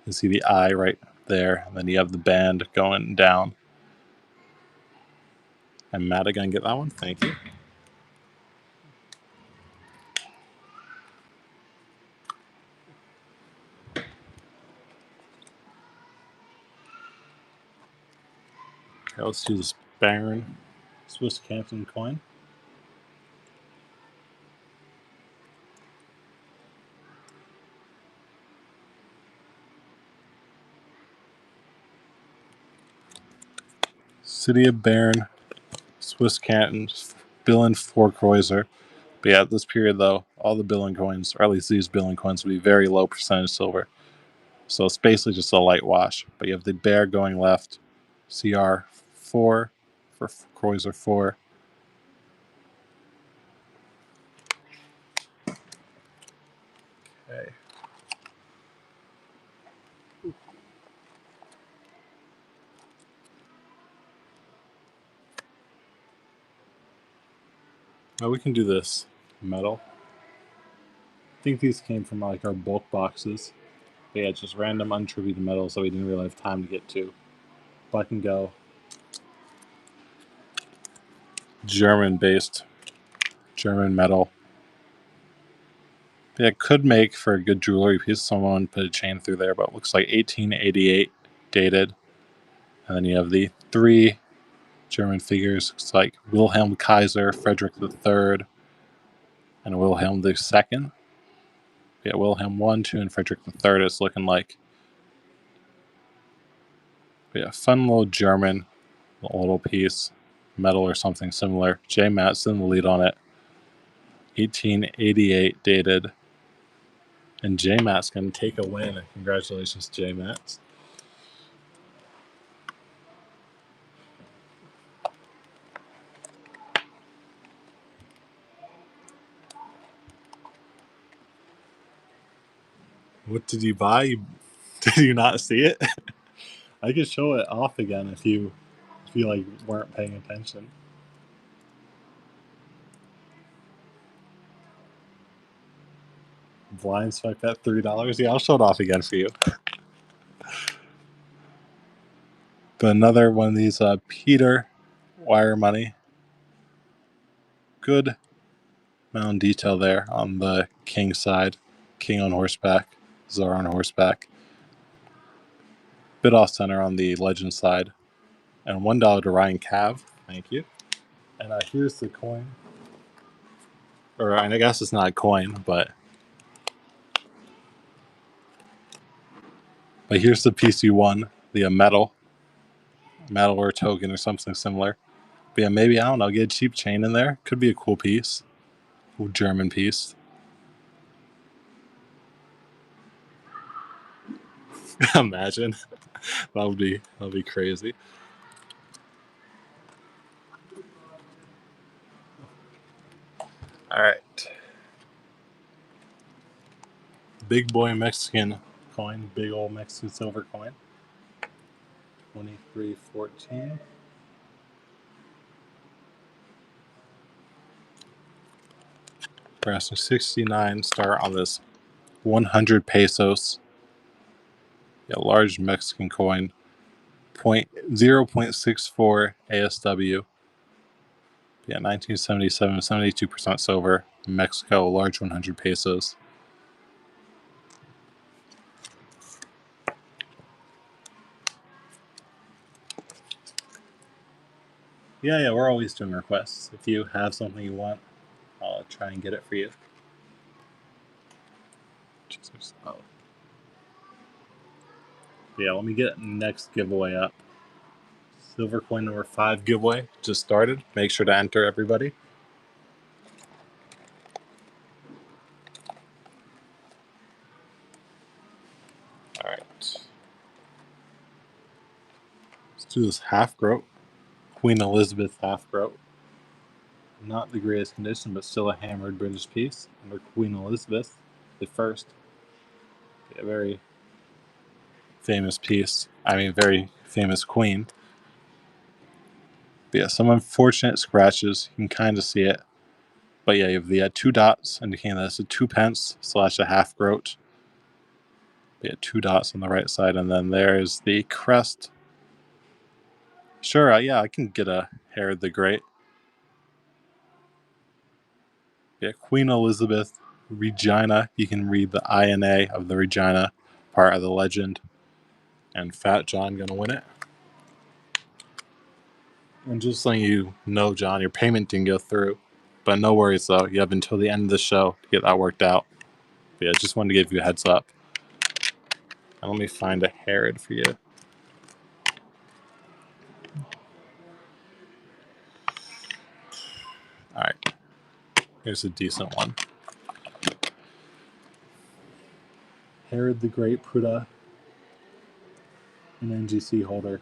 You see the eye right there, and then you have the band going down. And Matt, again, get that one. Thank you. Okay, let's do this Baron Swiss Canton coin. City of Bern, Swiss Canton, Billen 4 Kreuzer. But yeah, at this period, though, all the billion coins, or at least these billion coins, will be very low percentage silver. So it's basically just a light wash. But you have the bear going left, CR 4 for Kreuzer 4. Okay. Now we can do this metal. I think these came from like our bulk boxes. But yeah, just random untributed metals that we didn't really have time to get to. But I can go German-based, German metal. Yeah, it could make for a good jewelry piece. Someone put a chain through there, but it looks like 1888 dated. And then you have the 3 German figures. It's like Wilhelm Kaiser, Frederick III, and Wilhelm II. Yeah, Wilhelm I, II, and Frederick III is looking like. But yeah, fun little German little piece, metal or something similar. J. Matson, the lead on it. 1888 dated. And J-Matt's going to take a win. Congratulations, J-Matt. What did you buy? Did you not see it? I could show it off again if you like weren't paying attention. Blind spec at $3. Yeah, I'll show it off again for you. But another one of these Peter wire money. Good amount of detail there on the king side. King on horseback, Czar on horseback. Bit off center on the legend side. And $1 to Ryan Cav. Thank you. And here's the coin. Or I guess it's not a coin, but here's the piece you won. The metal or token or something similar. But yeah, maybe, I don't know, get a cheap chain in there. Could be a cool piece. Cool German piece. Imagine. That'll be crazy. All right. Big boy Mexican coin. Big old Mexican silver coin. 2314. Pressing 69 start on this 100 pesos. A large Mexican coin. 0.64 ASW. Yeah, 1977, 72% silver. Mexico, large 100 pesos. Yeah, we're always doing requests. If you have something you want, I'll try and get it for you. Jesus. Oh. Yeah, let me get next giveaway up. Silver coin number 5 giveaway just started. Make sure to enter, everybody. All right. Let's do this half groat. Queen Elizabeth half groat. Not the greatest condition, but still a hammered British piece under Queen Elizabeth the First. A very famous piece. I mean, very famous queen. But yeah, some unfortunate scratches. You can kind of see it. But yeah, you have the 2 dots indicating that it's a 2 pence / a half groat. Yeah, 2 dots on the right side, and then there's the crest. Sure, yeah, I can get a Herod the Great. Yeah, Queen Elizabeth, Regina. You can read the INA of the Regina, part of the legend. And Fat John gonna win it. And just letting you know, John, your payment didn't go through. But no worries, though. You have until the end of the show to get that worked out. But yeah, just wanted to give you a heads up. And let me find a Herod for you. All right. Here's a decent one. Herod the Great Pruda, an NGC holder.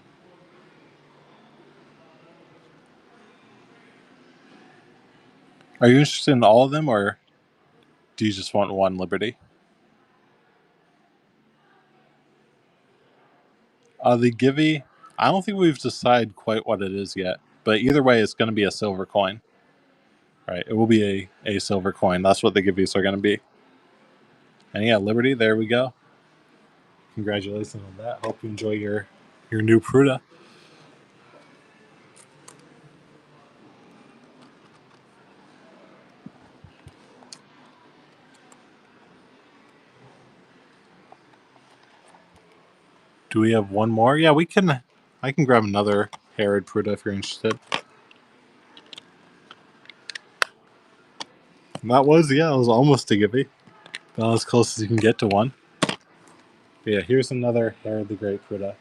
Are you interested in all of them, or do you just want one Liberty? The Givey, I don't think we've decided quite what it is yet. But either way, it's going to be a silver coin. Right? It will be a silver coin. That's what the Giveys are going to be. And yeah, Liberty, there we go. Congratulations on that. Hope you enjoy your new Pruda. Do we have one more? Yeah, we can. I can grab another Herod Pruda if you're interested. That was almost a Givey. Not as close as you can get to one. But yeah, here's another Herod the Great Pruda.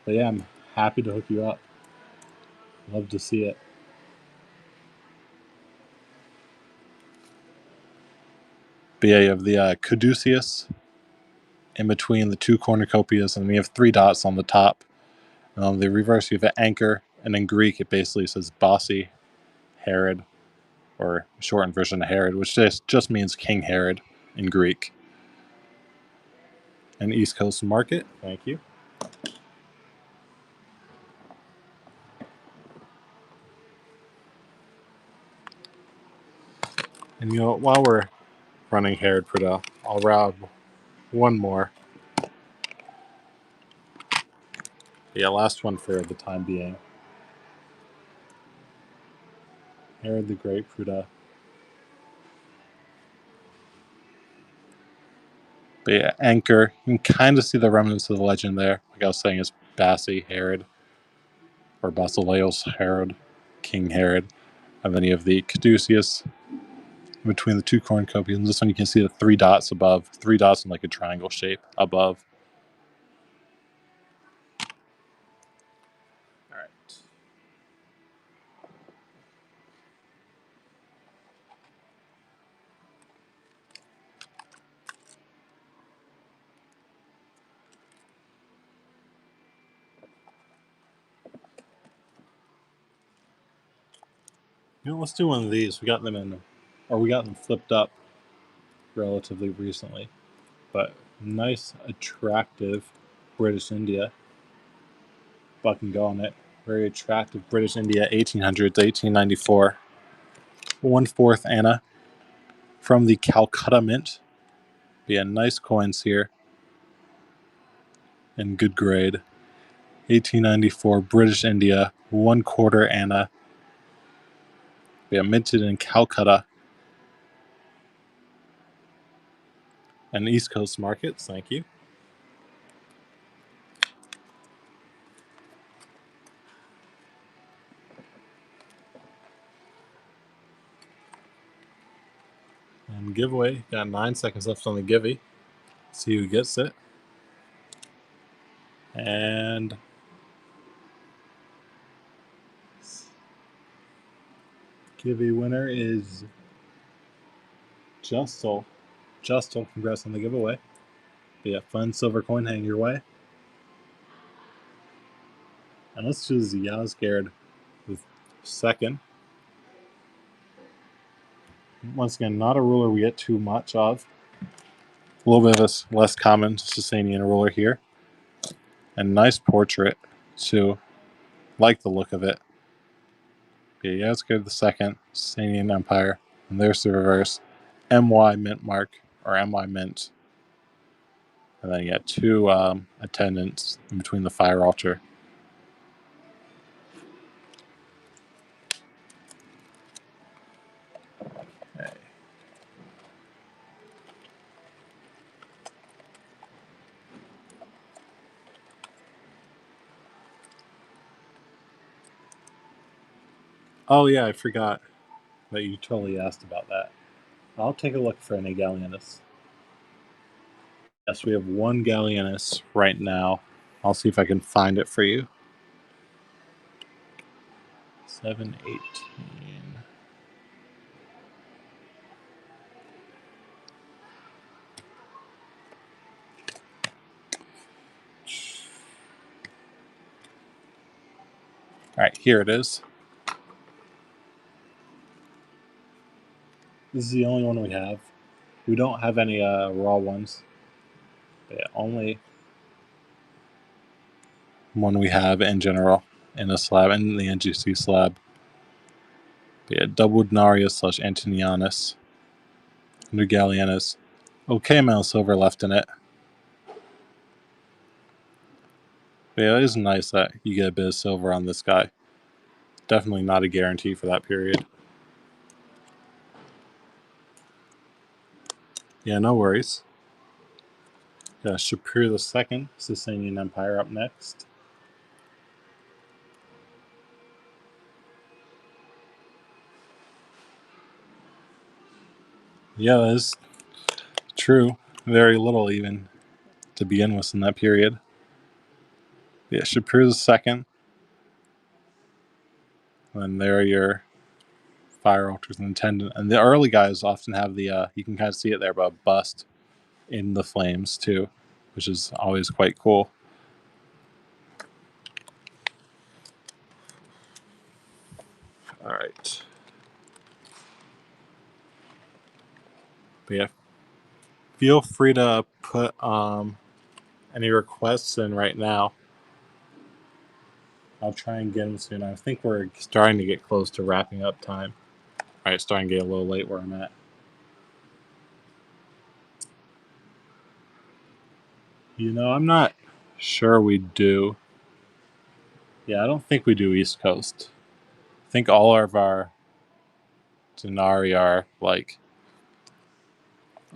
But yeah, I'm happy to hook you up. Love to see it. But yeah, you have the caduceus in between the two cornucopias, and we have 3 dots on the top. The reverse, you have an anchor, and in Greek it basically says Bossy Herod, or shortened version of Herod, which just means King Herod in Greek. And East Coast Market, thank you. And while we're running Herod Prudhoe, I'll rob one more. Yeah, last one for the time being. Herod the Great Prudhoe. But yeah, anchor. You can kind of see the remnants of the legend there. Like I was saying, it's Bassi Herod, or Basileus Herod, King Herod. And then you have the caduceus between the two cornucopias. And this one you can see the 3 dots above, 3 dots in like a triangle shape above. All right. Let's do one of these. We got them flipped up relatively recently. But nice, attractive British India. Buck and go on it. Very attractive British India, 1800s, 1894. 1/4 Anna from the Calcutta Mint. Be a nice coins here. In good grade. 1894 British India, 1/4 Anna. Be a minted in Calcutta. And East Coast markets, thank you. And giveaway, got 9 seconds left on the givey. See who gets it. And givey winner is Justel. Justel, congrats on the giveaway. Be a fun silver coin hanging your way. And let's choose Yazgard with second. Once again, not a ruler we get too much of. A little bit of a less common Sasanian ruler here. And nice portrait, too. Like the look of it. Yeah, Yazgard the second, Sasanian Empire. And there's the reverse. MY Mint mark, or MY Mint. And then you got 2 attendants in between the fire altar. Okay. Oh yeah, I forgot that you totally asked about that. I'll take a look for any Gallienus. Yes, we have 1 Gallienus right now. I'll see if I can find it for you. 718. All right, here it is. This is the only one we have. We don't have any raw ones. But yeah, only one we have in general in the slab, in the NGC slab. But yeah, double Denarius / Antonianus. New Gallienus. Okay amount of silver left in it. But yeah, it is nice that you get a bit of silver on this guy. Definitely not a guarantee for that period. Yeah, no worries. Shapur II, Sasanian Empire up next. Yeah, that is true. Very little even to begin with in that period. Yeah, Shapur II. And there are your fire altars and the tendon. And the early guys often have the, you can kind of see it there, but a bust in the flames too, which is always quite cool. All right. But yeah, feel free to put any requests in right now. I'll try and get them soon. I think we're starting to get close to wrapping up time. All right, starting to get a little late where I'm at. You know, I'm not sure we do. Yeah, I don't think we do East Coast. I think all of our Denari are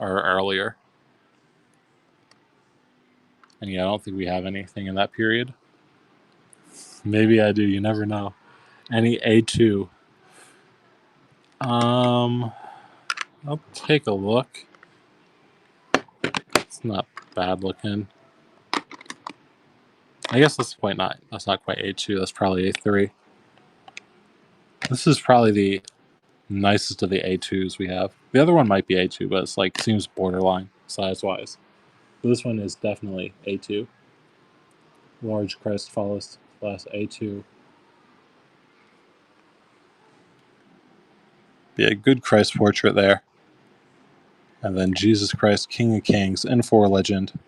earlier. And yeah, I don't think we have anything in that period. Maybe I do, you never know. Any A2. I'll take a look. It's not bad looking. I guess that's not quite A2, that's probably A3. This is probably the nicest of the A2s we have. The other one might be A2, but it's seems borderline size-wise. But this one is definitely A2. Large Christ follows class A2. Yeah, good Christ portrait there. And then Jesus Christ, King of Kings, N4 legend.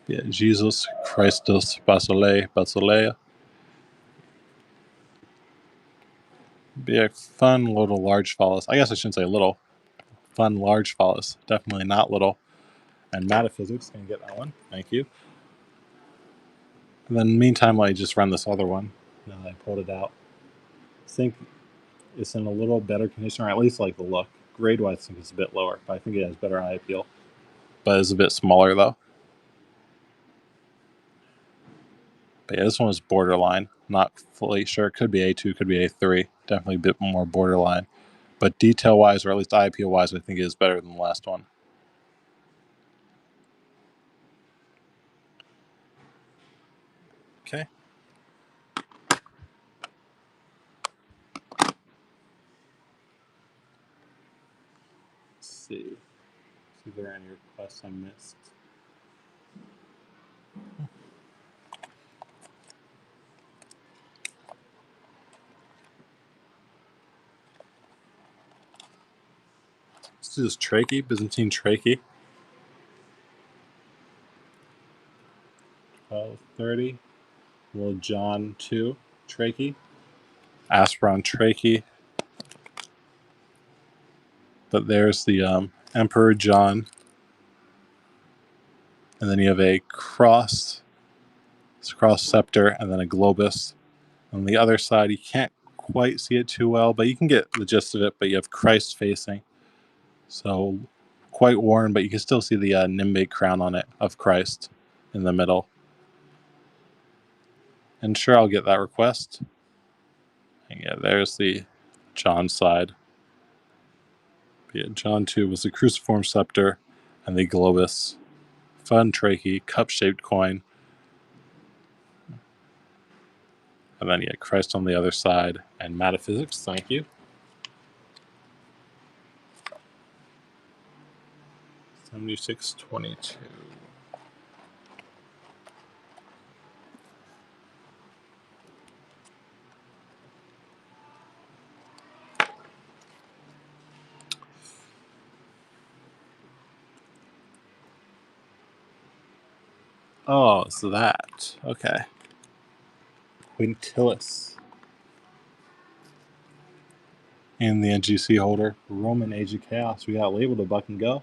Yeah, Jesus Christus Basileia. Be a fun little large phallus. I guess I shouldn't say little. Fun large phallus. Definitely not little. And metaphysics, can you get that one? Thank you. And then in the meantime, I just run this other one. Now that I pulled it out. I think it's in a little better condition, or at least like the look. Grade-wise, I think it's a bit lower, but I think it has better eye appeal. But it's a bit smaller, though. But yeah, this one was borderline. Not fully sure. It could be A2, could be A3. Definitely a bit more borderline. But detail-wise, or at least eye appeal-wise, I think it is better than the last one. Okay. Let's see. See if there are any requests I missed. Let's do this trachea, Byzantine trachea. 1230. Little John 2 trachea. Aspiron trachea. But there's the Emperor John. And then you have a cross. It's a cross scepter, and then a globus. On the other side, you can't quite see it too well, but you can get the gist of it. But you have Christ facing. So quite worn, but you can still see the nimbic crown on it of Christ in the middle. And sure, I'll get that request. And yeah, there's the John side. But yeah, John 2 was the cruciform scepter and the globus. Fun trachea, cup-shaped coin. And then, yeah, Christ on the other side. And metaphysics, thank you. 7622. Oh, it's that. Okay. Quintilis. In the NGC holder, Roman Age of Chaos. We got labeled a Buck and Go.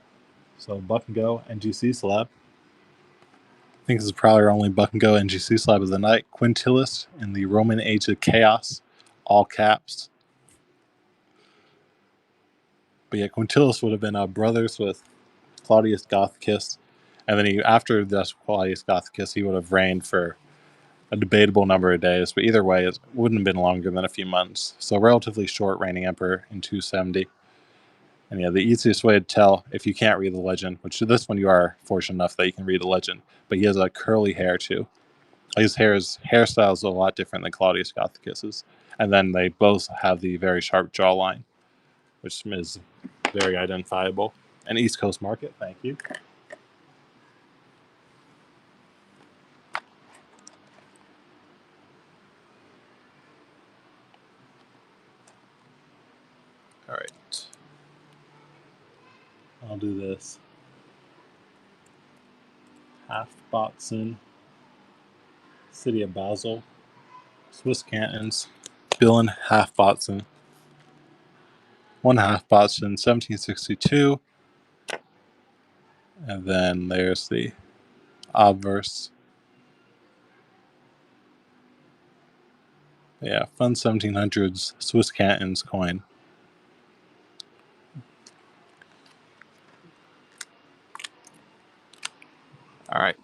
So Buck and Go NGC slab. I think this is probably our only Buck and Go NGC slab of the night. Quintilis in the Roman Age of Chaos. All caps. But yeah, Quintilis would have been brothers with Claudius Gothicus. And then after this Claudius Gothicus, he would have reigned for a debatable number of days. But either way, it wouldn't have been longer than a few months. So relatively short reigning emperor in 270. And yeah, the easiest way to tell if you can't read the legend, which this one you are fortunate enough that you can read the legend, but he has a curly hair too. His hairstyle is a lot different than Claudius Gothicus's. And then they both have the very sharp jawline, which is very identifiable. An East Coast market, thank you. All right. I'll do this. Half Botzen, City of Basel, Swiss cantons, Billen half Botzen, 1/2 Botzen, 1762. And then there's the obverse. Yeah, fun 1700s Swiss cantons coin. All right.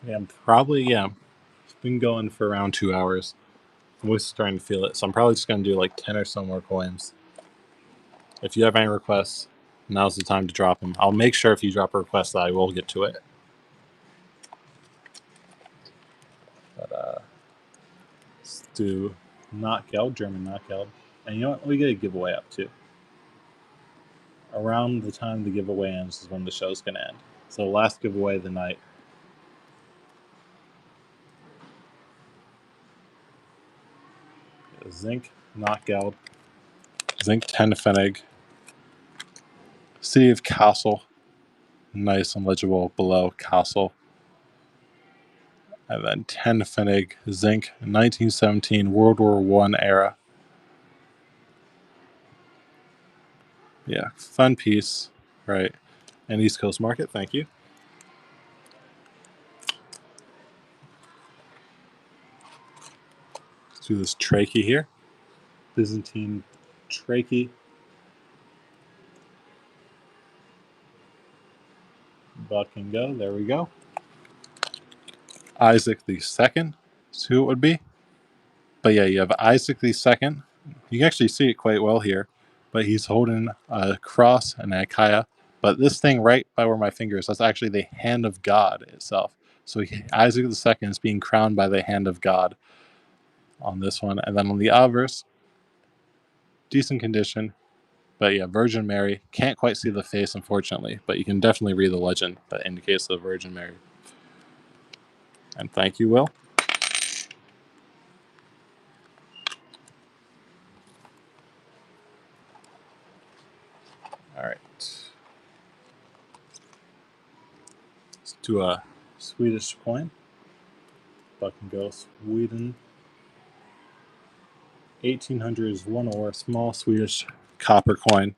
Yeah, it's been going for around 2 hours. I'm always starting to feel it, so I'm probably just going to do like 10 or so more coins. If you have any requests, now's the time to drop them. I'll make sure if you drop a request that I will get to it. But let's do knockout, German knockout. And you know what? We get a giveaway up too. Around the time the giveaway ends is when the show's going to end. So last giveaway of the night. Zinc knockout. Zinc Tenfenig. City of Kassel. Nice and legible below Kassel. And then Tenfenig Zinc 1917 World War I era. Yeah, fun piece, right? And East Coast market, thank you. Let's do this trachea here. Byzantine trachea. Buck and go. There we go. Isaac the Second. That's who it would be. But yeah, you have Isaac the Second. You can actually see it quite well here. But he's holding a cross and a kaya. But this thing right by where my finger is, that's actually the hand of God itself. So Isaac the Second is being crowned by the hand of God on this one. And then on the obverse, decent condition. But yeah, Virgin Mary. Can't quite see the face, unfortunately, but you can definitely read the legend that indicates the Virgin Mary. And thank you, Will. All right. Let's do a Swedish coin. Buck and go Sweden. 1800s, 1 ore, small Swedish copper coin.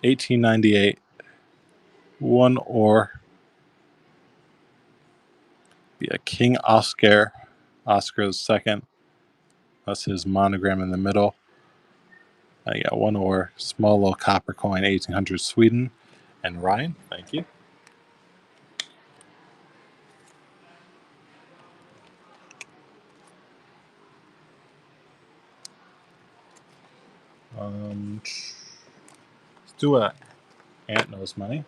1898, 1 ore. Be a King Oscar II. That's his monogram in the middle. I got 1 ore, small little copper coin, 1800 Sweden. And Ryan, thank you. Let's do a Ant Knows Money.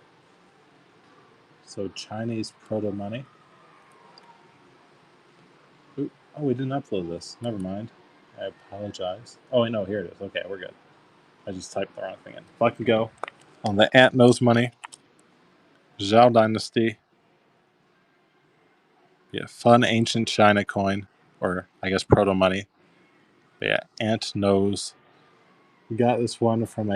So Chinese proto money. Ooh, oh, we didn't upload this. Never mind. I apologize. Oh, wait, no, here it is. Okay, we're good. I just typed the wrong thing in. If I can go on the Ant Knows Money. Zhao Dynasty. Yeah, fun ancient China coin, or I guess proto money. But yeah, Ant Knows. We got this one from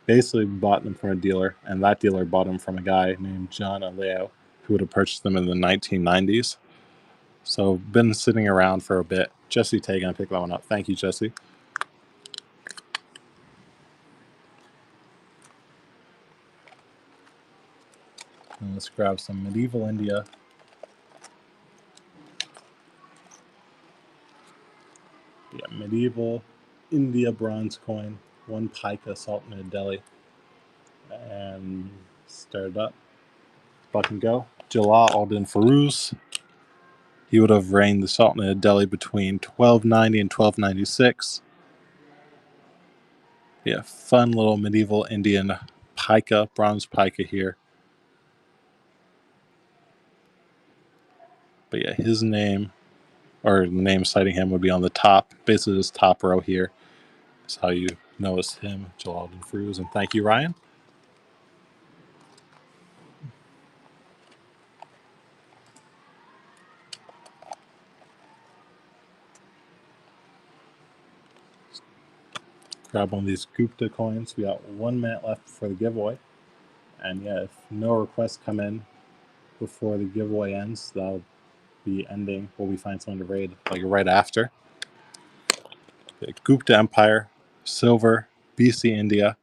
basically bought them from a dealer, and that dealer bought them from a guy named John Aleo, who would have purchased them in the 1990s. So been sitting around for a bit. Jesse Tay gonna pick that one up. Thank you, Jesse. And let's grab some medieval India. Yeah, medieval India bronze coin, 1 pica Sultanate Delhi. And start it up. Buck and go. Jalal al-Din Firuz. He would have reigned the Sultanate of Delhi between 1290 and 1296. Yeah, fun little medieval Indian pica, bronze pica here. But yeah, his name, or the name citing him, would be on the top, basically this top row here. That's how you know it's him, Joel Alden Fruz. And thank you, Ryan. Grab one of these Gupta coins. We got 1 minute left for the giveaway. And yeah, if no requests come in before the giveaway ends, that'll be ending. We'll be finding someone to raid like right after. The Gupta Empire, silver, BC India,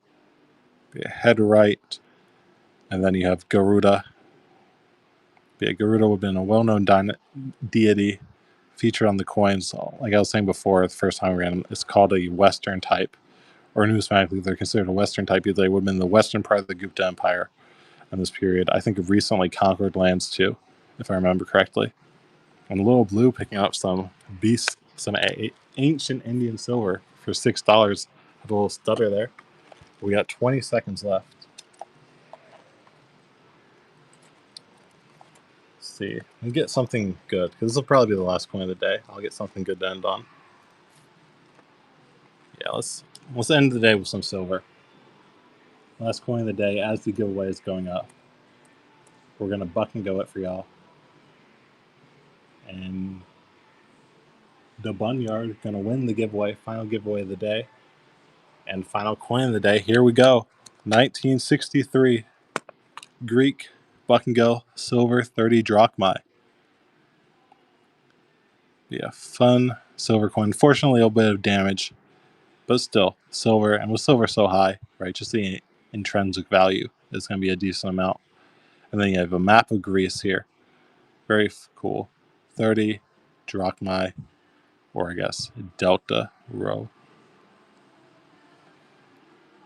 head right, and then you have Garuda. Yeah, Garuda would have been a well-known deity featured on the coins. Like I was saying before, the first time we ran them, it's called a Western type, or numismatically they're considered a Western type because they would have been the western part of the Gupta Empire in this period. I think of recently conquered lands too, if I remember correctly. And Little Blue picking up some ancient Indian silver for $6. Have a little stutter there. We got 20 seconds left. Let's see. We'll get something good, because this will probably be the last coin of the day. I'll get something good to end on. Yeah, let's end the day with some silver. Last coin of the day as the giveaway is going up. We're going to buck and go it for y'all. And the Bunyard going to win the giveaway, final giveaway of the day. And final coin of the day. Here we go. 1963 Greek buck and go silver 30 drachmae. Yeah, fun silver coin. Fortunately, a little bit of damage, but still silver. And with silver so high, right? Just the intrinsic value is going to be a decent amount. And then you have a map of Greece here. Very cool. 30 drachmae, or I guess delta rho.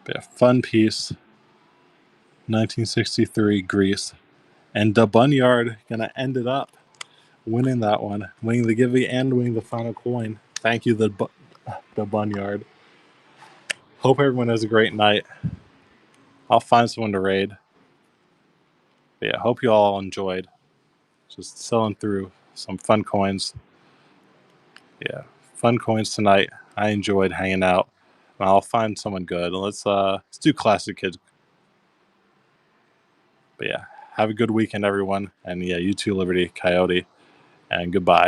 But yeah, fun piece. 1963 Greece. And the Bunyard going to end it up winning that one, winning the giveaway and winning the final coin. Thank you, the Bunyard. Hope everyone has a great night. I'll find someone to raid. But yeah, hope you all enjoyed. Just selling through some fun coins. Yeah, fun coins tonight. I enjoyed hanging out. I'll find someone good. Let's do Classic Kids. But yeah, have a good weekend, everyone. And yeah, you too, Liberty Coyote. And goodbye.